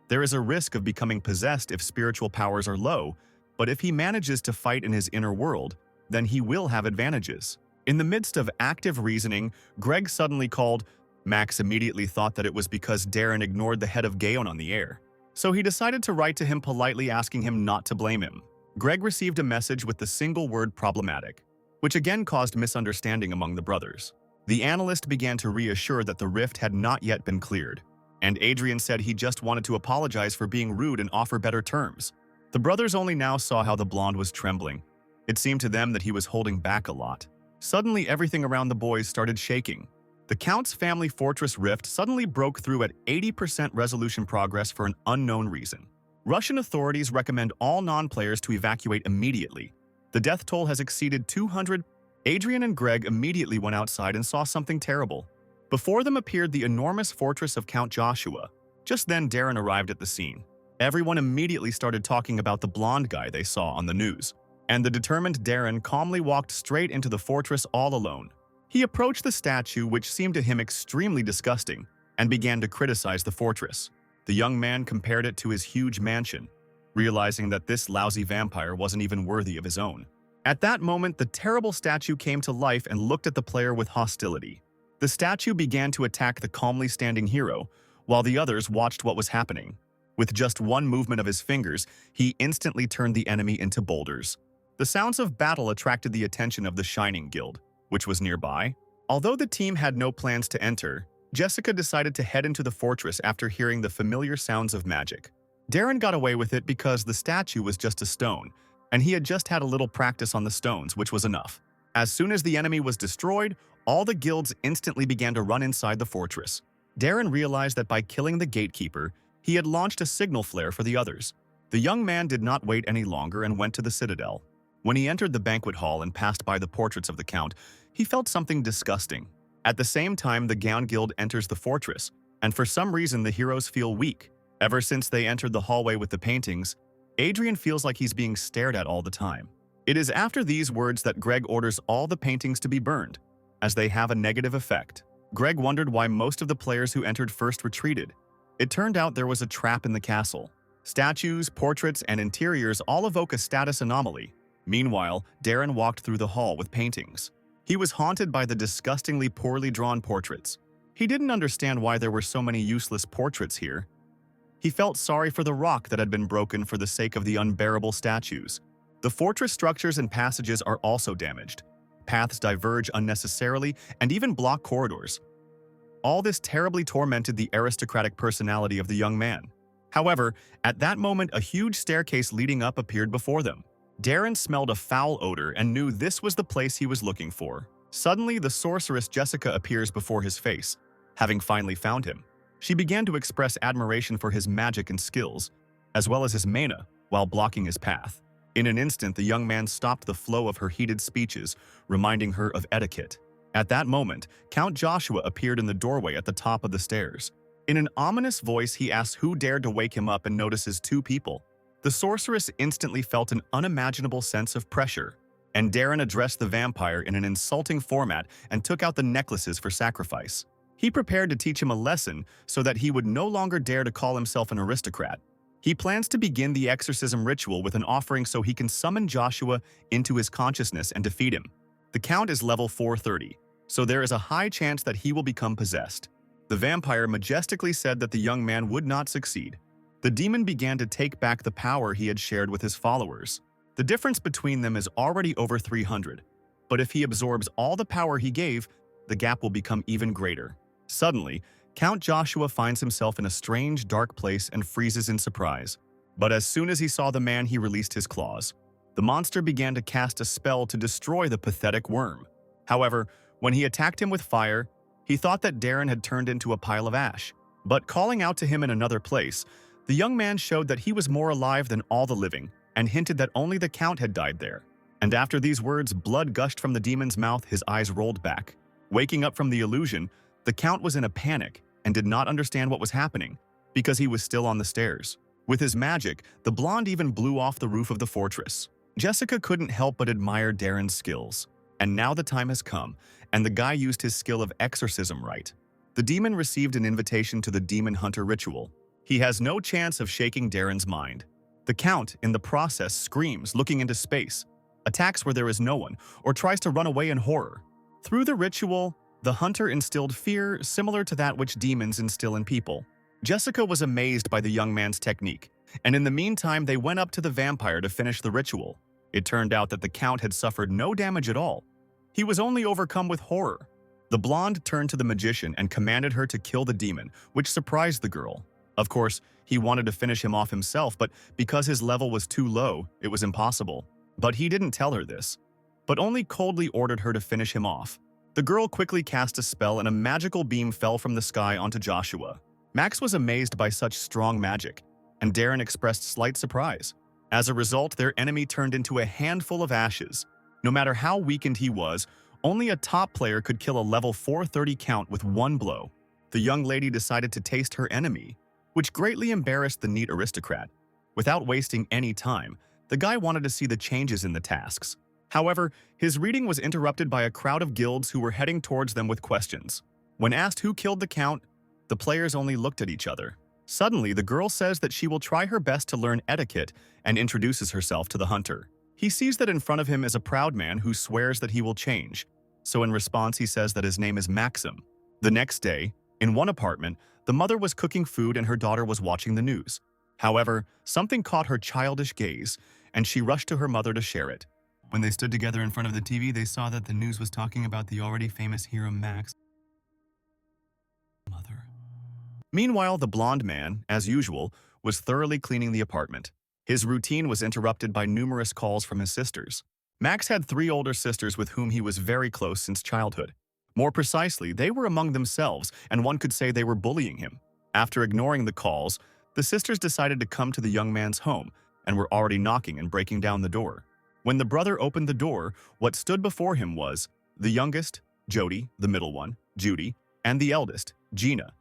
There is a risk of becoming possessed if spiritual powers are low, but if he manages to fight in his inner world, then he will have advantages. In the midst of active reasoning, Greg suddenly called. Max immediately thought that it was because Darren ignored the head of Gaon on the air, so he decided to write to him politely asking him not to blame him. Greg received a message with the single word problematic, which again caused misunderstanding among the brothers. The analyst began to reassure that the rift had not yet been cleared, and Adrian said he just wanted to apologize for being rude and offer better terms. The brothers only now saw how the blonde was trembling. It seemed to them that he was holding back a lot. Suddenly, everything around the boys started shaking. The Count's family fortress rift suddenly broke through at 80% resolution progress for an unknown reason. Russian authorities recommend all non-players to evacuate immediately. The death toll has exceeded 200. Adrian and Greg immediately went outside and saw something terrible. Before them appeared the enormous fortress of Count Joshua. Just then, Darren arrived at the scene. Everyone immediately started talking about the blonde guy they saw on the news, and the determined Darren calmly walked straight into the fortress all alone. He approached the statue, which seemed to him extremely disgusting, and began to criticize the fortress. The young man compared it to his huge mansion, realizing that this lousy vampire wasn't even worthy of his own. At that moment, the terrible statue came to life and looked at the player with hostility. The statue began to attack the calmly standing hero, while the others watched what was happening. With just one movement of his fingers, he instantly turned the enemy into boulders. The sounds of battle attracted the attention of the Shining Guild, which was nearby. Although the team had no plans to enter, Jessica decided to head into the fortress after hearing the familiar sounds of magic. Darren got away with it because the statue was just a stone, and he had just had a little practice on the stones, which was enough. As soon as the enemy was destroyed, all the guilds instantly began to run inside the fortress. Darren realized that by killing the gatekeeper, he had launched a signal flare for the others. The young man did not wait any longer and went to the citadel. When he entered the banquet hall and passed by the portraits of the count, he felt something disgusting. At the same time, the Gown Guild enters the fortress, and for some reason the heroes feel weak. Ever since they entered the hallway with the paintings, Adrian feels like he's being stared at all the time. It is after these words that Greg orders all the paintings to be burned, as they have a negative effect. Greg wondered why most of the players who entered first retreated. It turned out there was a trap in the castle. Statues, portraits, and interiors all evoke a status anomaly. Meanwhile, Darren walked through the hall with paintings. He was haunted by the disgustingly poorly drawn portraits. He didn't understand why there were so many useless portraits here. He felt sorry for the rock that had been broken for the sake of the unbearable statues. The fortress structures and passages are also damaged. Paths diverge unnecessarily and even block corridors. All this terribly tormented the aristocratic personality of the young man. However, at that moment, a huge staircase leading up appeared before them. Darren smelled a foul odor and knew this was the place he was looking for. Suddenly, the sorceress Jessica appears before his face, having finally found him. She began to express admiration for his magic and skills, as well as his mana, while blocking his path. In an instant, the young man stopped the flow of her heated speeches, reminding her of etiquette. At that moment, Count Joshua appeared in the doorway at the top of the stairs. In an ominous voice, he asked who dared to wake him up and notices two people. The sorceress instantly felt an unimaginable sense of pressure, and Darren addressed the vampire in an insulting format and took out the necklaces for sacrifice. He prepared to teach him a lesson so that he would no longer dare to call himself an aristocrat. He plans to begin the exorcism ritual with an offering so he can summon Joshua into his consciousness and defeat him. The count is level 430, so there is a high chance that he will become possessed. The vampire majestically said that the young man would not succeed. The demon began to take back the power he had shared with his followers. The difference between them is already over 300, but if he absorbs all the power he gave, the gap will become even greater. Suddenly, Count Joshua finds himself in a strange, dark place and freezes in surprise. But as soon as he saw the man, he released his claws. The monster began to cast a spell to destroy the pathetic worm. However, when he attacked him with fire, he thought that Darren had turned into a pile of ash. But calling out to him in another place, the young man showed that he was more alive than all the living and hinted that only the count had died there. And after these words, blood gushed from the demon's mouth, his eyes rolled back. Waking up from the illusion, the count was in a panic and did not understand what was happening because he was still on the stairs. With his magic, the blonde even blew off the roof of the fortress. Jessica couldn't help but admire Darren's skills. And now the time has come, and the guy used his skill of exorcism right. The demon received an invitation to the demon hunter ritual. He has no chance of shaking Darren's mind. The count, in the process, screams, looking into space, attacks where there is no one, or tries to run away in horror. Through the ritual, the hunter instilled fear similar to that which demons instill in people. Jessica was amazed by the young man's technique, and in the meantime they went up to the vampire to finish the ritual. It turned out that the count had suffered no damage at all. He was only overcome with horror. The blonde turned to the magician and commanded her to kill the demon, which surprised the girl. Of course, he wanted to finish him off himself, but because his level was too low, it was impossible. But he didn't tell her this, but only coldly ordered her to finish him off. The girl quickly cast a spell and a magical beam fell from the sky onto Joshua. Max was amazed by such strong magic, and Darren expressed slight surprise. As a result, their enemy turned into a handful of ashes. No matter how weakened he was, only a top player could kill a level 430 count with one blow. The young lady decided to taste her enemy, which greatly embarrassed the neat aristocrat. Without wasting any time, the guy wanted to see the changes in the tasks. However, his reading was interrupted by a crowd of guilds who were heading towards them with questions. When asked who killed the count, the players only looked at each other. Suddenly, the girl says that she will try her best to learn etiquette and introduces herself to the hunter. He sees that in front of him is a proud man who swears that he will change, so in response he says that his name is Maxim. The next day, in one apartment, the mother was cooking food and her daughter was watching the news. However, something caught her childish gaze, and she rushed to her mother to share it. When they stood together in front of the TV, they saw that the news was talking about the already famous hero Max. Mother. Meanwhile, the blonde man, as usual, was thoroughly cleaning the apartment. His routine was interrupted by numerous calls from his sisters. Max had three older sisters with whom he was very close since childhood. More precisely, they were among themselves, and one could say they were bullying him. After ignoring the calls, the sisters decided to come to the young man's home and were already knocking and breaking down the door. When the brother opened the door, what stood before him was the youngest, Jody, the middle one, Judy, and the eldest, Gina.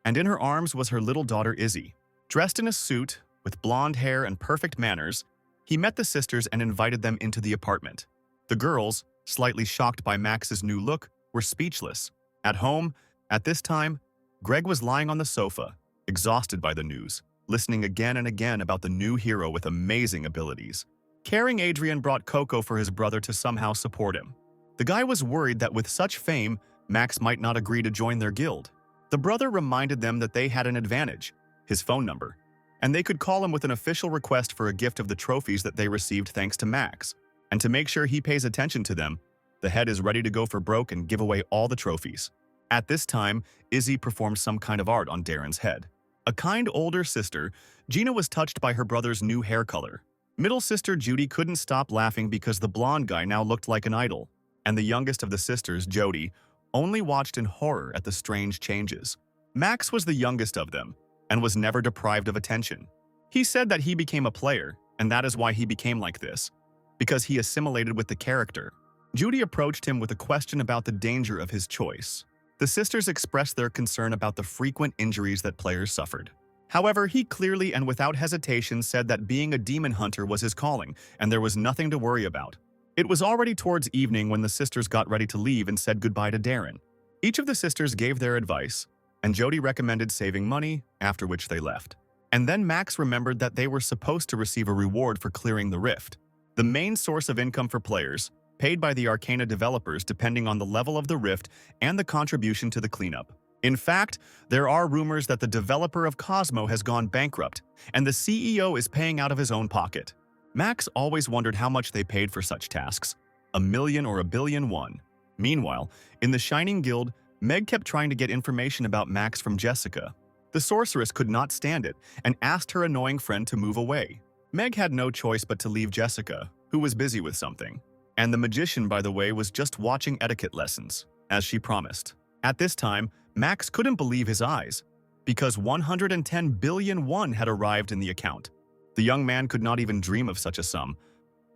And in her arms was her little daughter Izzy. Dressed in a suit, with blonde hair and perfect manners, he met the sisters and invited them into the apartment. The girls, slightly shocked by Max's new look, were speechless. At home, at this time, Greg was lying on the sofa, exhausted by the news, listening again and again about the new hero with amazing abilities. Caring Adrian brought Coco for his brother to somehow support him. The guy was worried that with such fame, Max might not agree to join their guild. The brother reminded them that they had an advantage, his phone number, and they could call him with an official request for a gift of the trophies that they received thanks to Max. And to make sure he pays attention to them, the head is ready to go for broke and give away all the trophies. At this time, Izzy performed some kind of art on Darren's head. A kind older sister, Gina was touched by her brother's new hair color. Middle sister Judy couldn't stop laughing because the blonde guy now looked like an idol. And the youngest of the sisters, Jody, only watched in horror at the strange changes. Max was the youngest of them and was never deprived of attention. He said that he became a player, and that is why he became like this, because he assimilated with the character. Judy approached him with a question about the danger of his choice. The sisters expressed their concern about the frequent injuries that players suffered. However, he clearly and without hesitation said that being a demon hunter was his calling, and there was nothing to worry about. It was already towards evening when the sisters got ready to leave and said goodbye to Darren. Each of the sisters gave their advice, and Jody recommended saving money, after which they left. And then Max remembered that they were supposed to receive a reward for clearing the rift. The main source of income for players, paid by the Arcana developers depending on the level of the rift and the contribution to the cleanup. In fact, there are rumors that the developer of Cosmo has gone bankrupt, and the CEO is paying out of his own pocket. Max always wondered how much they paid for such tasks, $1 million or $1 billion won. Meanwhile, in the Shining Guild, Meg kept trying to get information about Max from Jessica. The sorceress could not stand it and asked her annoying friend to move away. Meg had no choice but to leave Jessica, who was busy with something. And the magician, by the way, was just watching etiquette lessons, as she promised. At this time, Max couldn't believe his eyes, because 110 billion won had arrived in the account. The young man could not even dream of such a sum,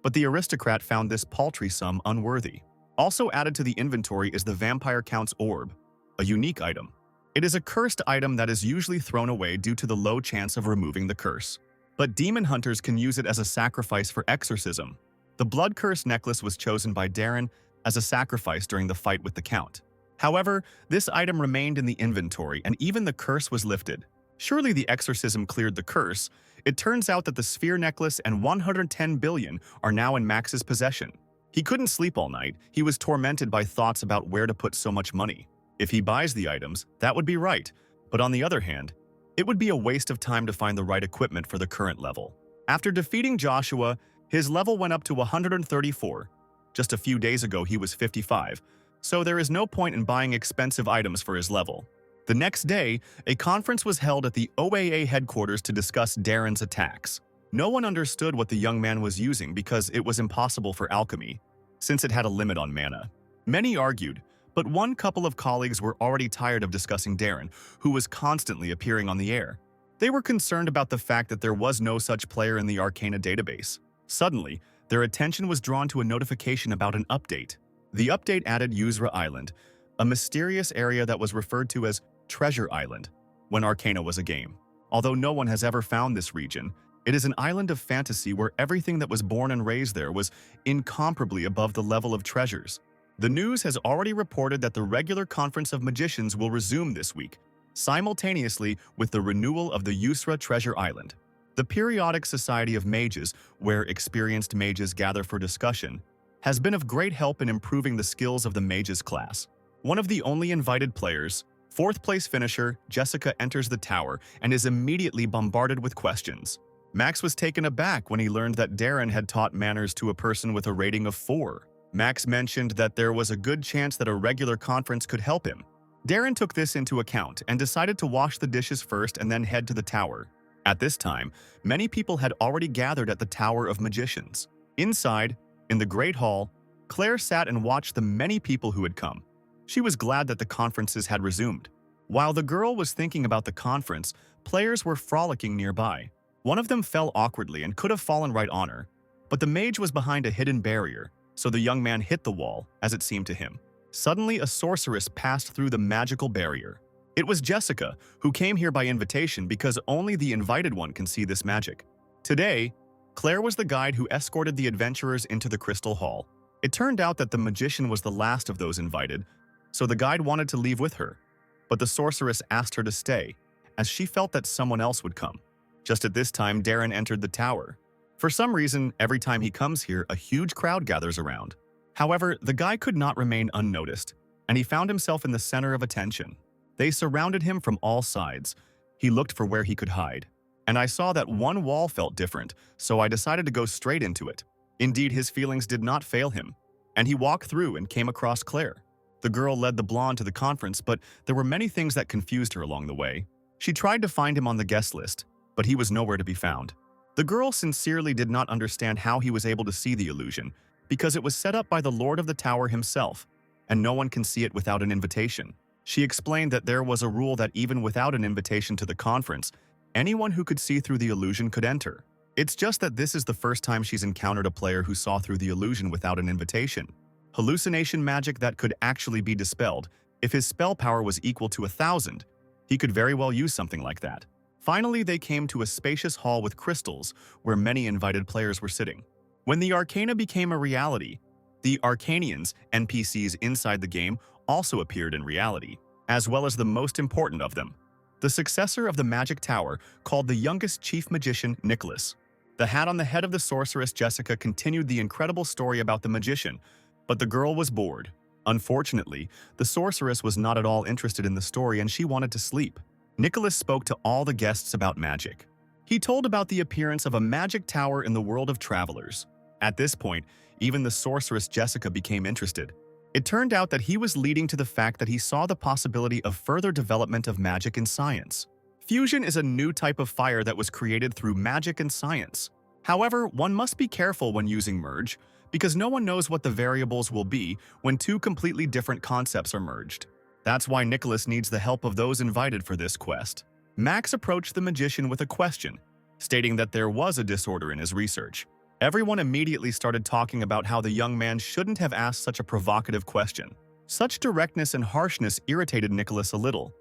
but the aristocrat found this paltry sum unworthy. Also added to the inventory is the Vampire Count's Orb, a unique item. It is a cursed item that is usually thrown away due to the low chance of removing the curse. But demon hunters can use it as a sacrifice for exorcism. The Blood Curse necklace was chosen by Darren as a sacrifice during the fight with the Count. However, this item remained in the inventory and even the curse was lifted. Surely the exorcism cleared the curse. It turns out that the sphere necklace and 110 billion are now in Max's possession. He couldn't sleep all night. He was tormented by thoughts about where to put so much money. If he buys the items, that would be right. But on the other hand, it would be a waste of time to find the right equipment for the current level. After defeating Joshua, his level went up to 134. Just a few days ago, he was 55. So there is no point in buying expensive items for his level. The next day, a conference was held at the OAA headquarters to discuss Darren's attacks. No one understood what the young man was using because it was impossible for alchemy, since it had a limit on mana. Many argued, but one couple of colleagues were already tired of discussing Darren, who was constantly appearing on the air. They were concerned about the fact that there was no such player in the Arcana database. Suddenly, their attention was drawn to a notification about an update. The update added Usra Island, a mysterious area that was referred to as Treasure Island when Arcana was a game. Although no one has ever found this region, it is an island of fantasy where everything that was born and raised there was incomparably above the level of treasures. The news has already reported that the regular Conference of Magicians will resume this week, simultaneously with the renewal of the Usra Treasure Island. The Periodic Society of Mages, where experienced mages gather for discussion, has been of great help in improving the skills of the mages class. One of the only invited players, fourth-place finisher, Jessica enters the tower and is immediately bombarded with questions. Max was taken aback when he learned that Darren had taught manners to a person with a rating of 4. Max mentioned that there was a good chance that a regular conference could help him. Darren took this into account and decided to wash the dishes first and then head to the tower. At this time, many people had already gathered at the Tower of Magicians. Inside, In the Great Hall, Claire sat and watched the many people who had come. She was glad that the conferences had resumed. While the girl was thinking about the conference, players were frolicking nearby. One of them fell awkwardly and could have fallen right on her, but the mage was behind a hidden barrier, so the young man hit the wall, as it seemed to him. Suddenly, a sorceress passed through the magical barrier. It was Jessica, who came here by invitation because only the invited one can see this magic. Today, Claire was the guide who escorted the adventurers into the Crystal Hall. It turned out that the magician was the last of those invited, so the guide wanted to leave with her. But the sorceress asked her to stay, as she felt that someone else would come. Just at this time, Darren entered the tower. For some reason, every time he comes here, a huge crowd gathers around. However, the guy could not remain unnoticed, and he found himself in the center of attention. They surrounded him from all sides. He looked for where he could hide. And I saw that one wall felt different, so I decided to go straight into it. Indeed, his feelings did not fail him, and he walked through and came across Claire. The girl led the blonde to the conference, but there were many things that confused her along the way. She tried to find him on the guest list, but he was nowhere to be found. The girl sincerely did not understand how he was able to see the illusion, because it was set up by the Lord of the Tower himself, and no one can see it without an invitation. She explained that there was a rule that even without an invitation to the conference, anyone who could see through the illusion could enter. It's just that this is the first time she's encountered a player who saw through the illusion without an invitation. Hallucination magic that could actually be dispelled. If his spell power was equal to 1,000, he could very well use something like that. Finally, they came to a spacious hall with crystals where many invited players were sitting. When the Arcana became a reality, the Arcanians, NPCs inside the game, also appeared in reality, as well as the most important of them, the successor of the Magic Tower, called the youngest chief magician, Nicholas. The hat on the head of the sorceress Jessica continued the incredible story about the magician, but the girl was bored. Unfortunately, the sorceress was not at all interested in the story and she wanted to sleep. Nicholas spoke to all the guests about magic. He told about the appearance of a magic tower in the world of travelers. At this point, even the sorceress Jessica became interested. It turned out that he was leading to the fact that he saw the possibility of further development of magic in science. Fusion is a new type of fire that was created through magic and science. However, one must be careful when using merge, because no one knows what the variables will be when two completely different concepts are merged. That's why Nicholas needs the help of those invited for this quest. Max approached the magician with a question, stating that there was a disorder in his research. Everyone immediately started talking about how the young man shouldn't have asked such a provocative question. Such directness and harshness irritated Nicholas a little,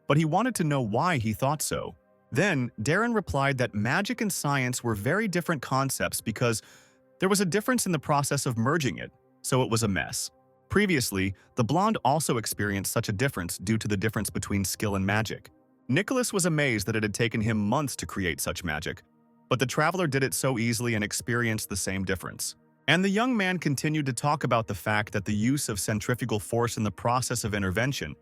but he wanted to know why he thought so. Then, Darren replied that magic and science were very different concepts because there was a difference in the process of merging it, so it was a mess. Previously, the blonde also experienced such a difference due to the difference between skill and magic. Nicholas was amazed that it had taken him months to create such magic, but the traveler did it so easily and experienced the same difference. And the young man continued to talk about the fact that the use of centrifugal force in the process of intervention,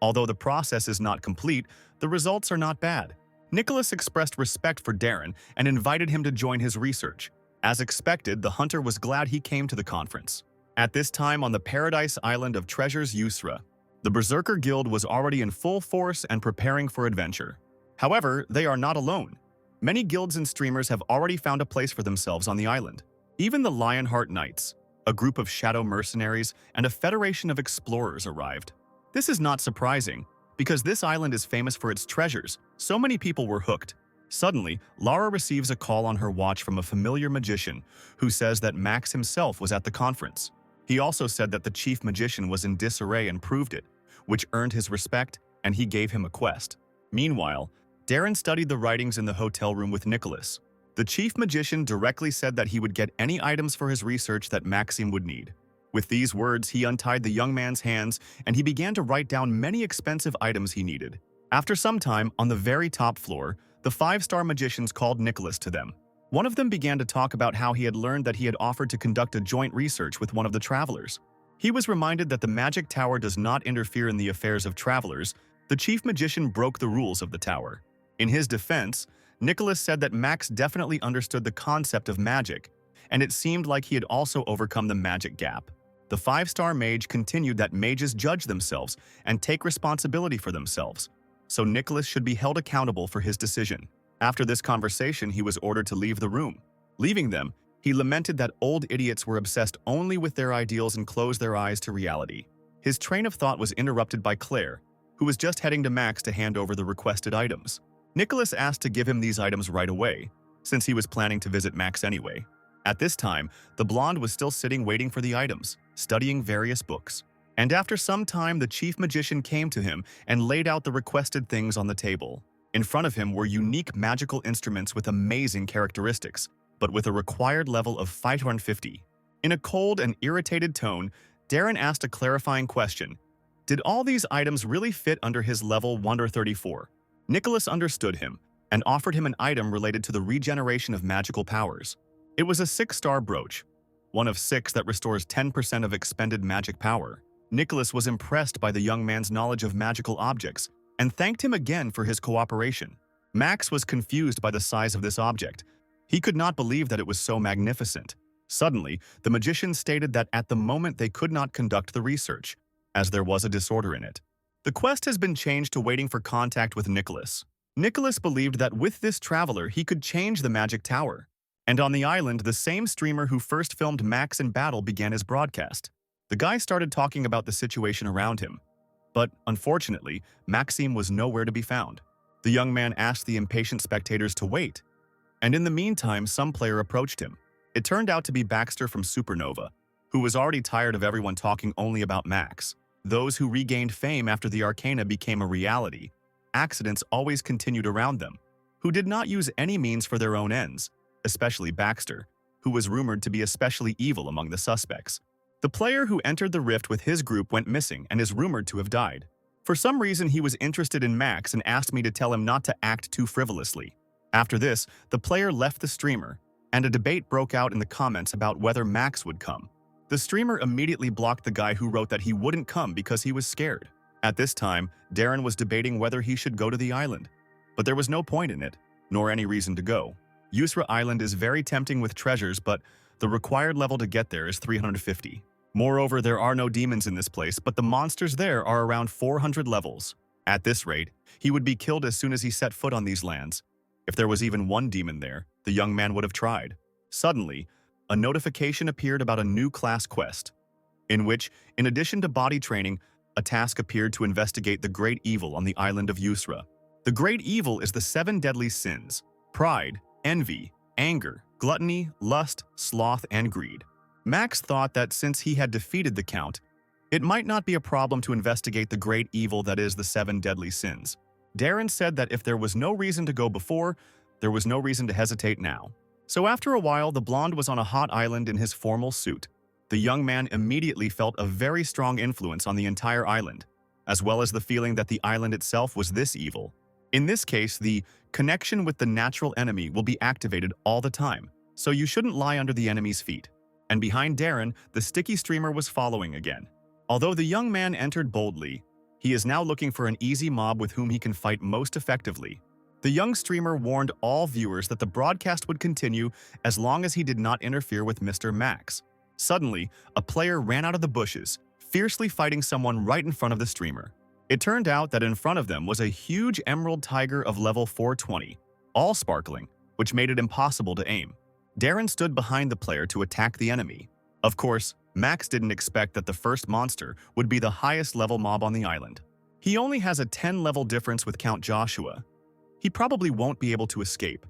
although the process is not complete, the results are not bad. Nicholas expressed respect for Darren and invited him to join his research. As expected, the hunter was glad he came to the conference. At this time on the paradise island of Treasures Yusra, the Berserker Guild was already in full force and preparing for adventure. However, they are not alone. Many guilds and streamers have already found a place for themselves on the island. Even the Lionheart Knights, a group of shadow mercenaries, and a federation of explorers arrived. This is not surprising, because this island is famous for its treasures. So many people were hooked. Suddenly, Lara receives a call on her watch from a familiar magician who says that Max himself was at the conference. He also said that the chief magician was in disarray and proved it, which earned his respect, and he gave him a quest. Meanwhile, Darren studied the writings in the hotel room with Nicholas. The chief magician directly said that he would get any items for his research that Maxim would need. With these words, he untied the young man's hands and he began to write down many expensive items he needed. After some time, on the very top floor, the 5-star magicians called Nicholas to them. One of them began to talk about how he had learned that he had offered to conduct a joint research with one of the travelers. He was reminded that the magic tower does not interfere in the affairs of travelers. The chief magician broke the rules of the tower. In his defense, Nicholas said that Max definitely understood the concept of magic, and it seemed like he had also overcome the magic gap. The 5-star mage continued that mages judge themselves and take responsibility for themselves, so Nicholas should be held accountable for his decision. After this conversation, he was ordered to leave the room. Leaving them, He lamented that old idiots were obsessed only with their ideals and closed their eyes to reality. His train of thought was interrupted by Claire, who was just heading to Max to hand over the requested items. Nicholas asked to give him these items right away, since he was planning to visit Max anyway. At this time, the blonde was still sitting waiting for the items, studying various books. And after some time, the chief magician came to him and laid out the requested things on the table. In front of him were unique magical instruments with amazing characteristics, but with a required level of 550. In a cold and irritated tone, Darren asked a clarifying question. Did all these items really fit under his level 134? Nicholas understood him and offered him an item related to the regeneration of magical powers. It was a 6-star brooch, one of 6 that restores 10% of expended magic power. Nicholas was impressed by the young man's knowledge of magical objects and thanked him again for his cooperation. Max was confused by the size of this object. He could not believe that it was so magnificent. Suddenly, the magician stated that at the moment they could not conduct the research, as there was a disorder in it. The quest has been changed to waiting for contact with Nicholas. Nicholas believed that with this traveler he could change the magic tower. And on the island, the same streamer who first filmed Max in battle began his broadcast. The guy started talking about the situation around him. But, unfortunately, Maxime was nowhere to be found. The young man asked the impatient spectators to wait. And in the meantime, some player approached him. It turned out to be Baxter from Supernova, who was already tired of everyone talking only about Max. Those who regained fame after the Arcana became a reality. Accidents always continued around them, who did not use any means for their own ends, especially Baxter, who was rumored to be especially evil among the suspects. The player who entered the rift with his group went missing and is rumored to have died. For some reason, he was interested in Max and asked me to tell him not to act too frivolously. After this, the player left the streamer, and a debate broke out in the comments about whether Max would come. The streamer immediately blocked the guy who wrote that he wouldn't come because he was scared. At this time, Darren was debating whether he should go to the island, but there was no point in it, nor any reason to go. Asura Island is very tempting with treasures, but the required level to get there is 350. Moreover, there are no demons in this place, but the monsters there are around 400 levels. At this rate, he would be killed as soon as he set foot on these lands. If there was even one demon there, the young man would have tried. Suddenly, a notification appeared about a new class quest, in which, in addition to body training, a task appeared to investigate the great evil on the island of Asura. The great evil is the 7 deadly sins: pride, envy, anger, gluttony, lust, sloth, and greed. Max thought that since he had defeated the Count, it might not be a problem to investigate the great evil that is the 7 deadly sins. Darren said that if there was no reason to go before, there was no reason to hesitate now. So after a while, the blonde was on a hot island in his formal suit. The young man immediately felt a very strong influence on the entire island, as well as the feeling that the island itself was this evil. In this case, the connection with the natural enemy will be activated all the time, so you shouldn't lie under the enemy's feet. And behind Darren, the sticky streamer was following again. Although the young man entered boldly, he is now looking for an easy mob with whom he can fight most effectively. The young streamer warned all viewers that the broadcast would continue as long as he did not interfere with Mr. Max. Suddenly, a player ran out of the bushes, fiercely fighting someone right in front of the streamer. It turned out that in front of them was a huge emerald tiger of level 420, all sparkling, which made it impossible to aim. Darren stood behind the player to attack the enemy. Of course, Max didn't expect that the first monster would be the highest level mob on the island. He only has a 10-level difference with Count Joshua. He probably won't be able to escape,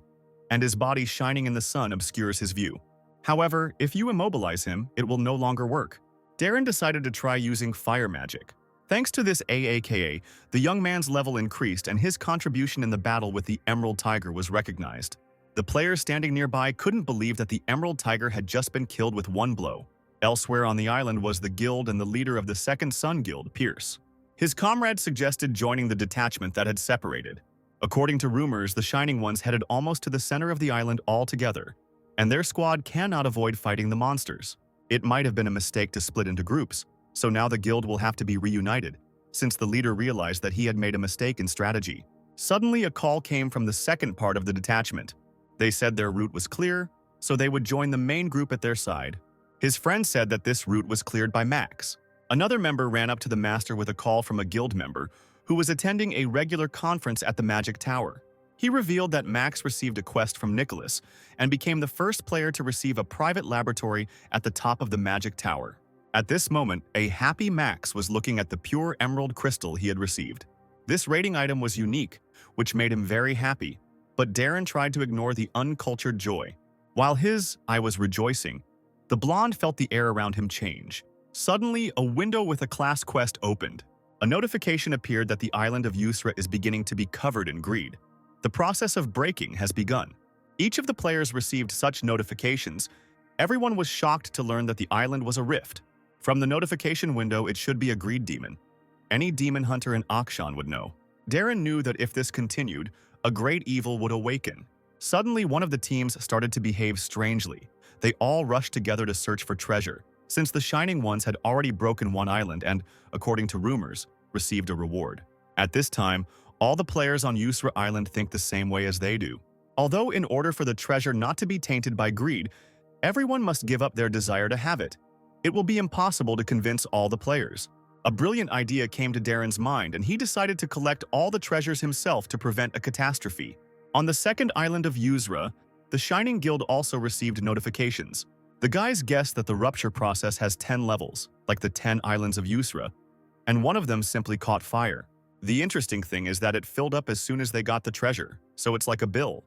and his body shining in the sun obscures his view. However, if you immobilize him, it will no longer work. Darren decided to try using fire magic. Thanks to this AAKA, the young man's level increased and his contribution in the battle with the Emerald Tiger was recognized. The players standing nearby couldn't believe that the Emerald Tiger had just been killed with one blow. Elsewhere on the island was the guild and the leader of the Second Sun Guild, Pierce. His comrades suggested joining the detachment that had separated. According to rumors, the Shining Ones headed almost to the center of the island altogether, and their squad cannot avoid fighting the monsters. It might have been a mistake to split into groups, so now the guild will have to be reunited, since the leader realized that he had made a mistake in strategy. Suddenly, a call came from the second part of the detachment. They said their route was clear, so they would join the main group at their side. His friend said that this route was cleared by Max. Another member ran up to the master with a call from a guild member who was attending a regular conference at the Magic Tower. He revealed that Max received a quest from Nicholas and became the first player to receive a private laboratory at the top of the Magic Tower. At this moment, a happy Max was looking at the pure emerald crystal he had received. This rating item was unique, which made him very happy, but Darren tried to ignore the uncultured joy. While I was rejoicing, the blonde felt the air around him change. Suddenly, a window with a class quest opened. A notification appeared that the island of Yusra is beginning to be covered in greed. The process of breaking has begun. Each of the players received such notifications. Everyone was shocked to learn that the island was a rift. From the notification window, it should be a greed demon. Any demon hunter in Akshan would know. Darren knew that if this continued, a great evil would awaken. Suddenly, one of the teams started to behave strangely. They all rushed together to search for treasure, since the Shining Ones had already broken one island and, according to rumors, received a reward. At this time, all the players on Yusra Island think the same way as they do. Although in order for the treasure not to be tainted by greed, everyone must give up their desire to have it. It will be impossible to convince all the players. A brilliant idea came to Darren's mind, and he decided to collect all the treasures himself to prevent a catastrophe. On the second island of Yusra, the Shining Guild also received notifications. The guys guessed that the rupture process has 10 levels, like the 10 islands of Yusra, and one of them simply caught fire. The interesting thing is that it filled up as soon as they got the treasure, so it's like a bill.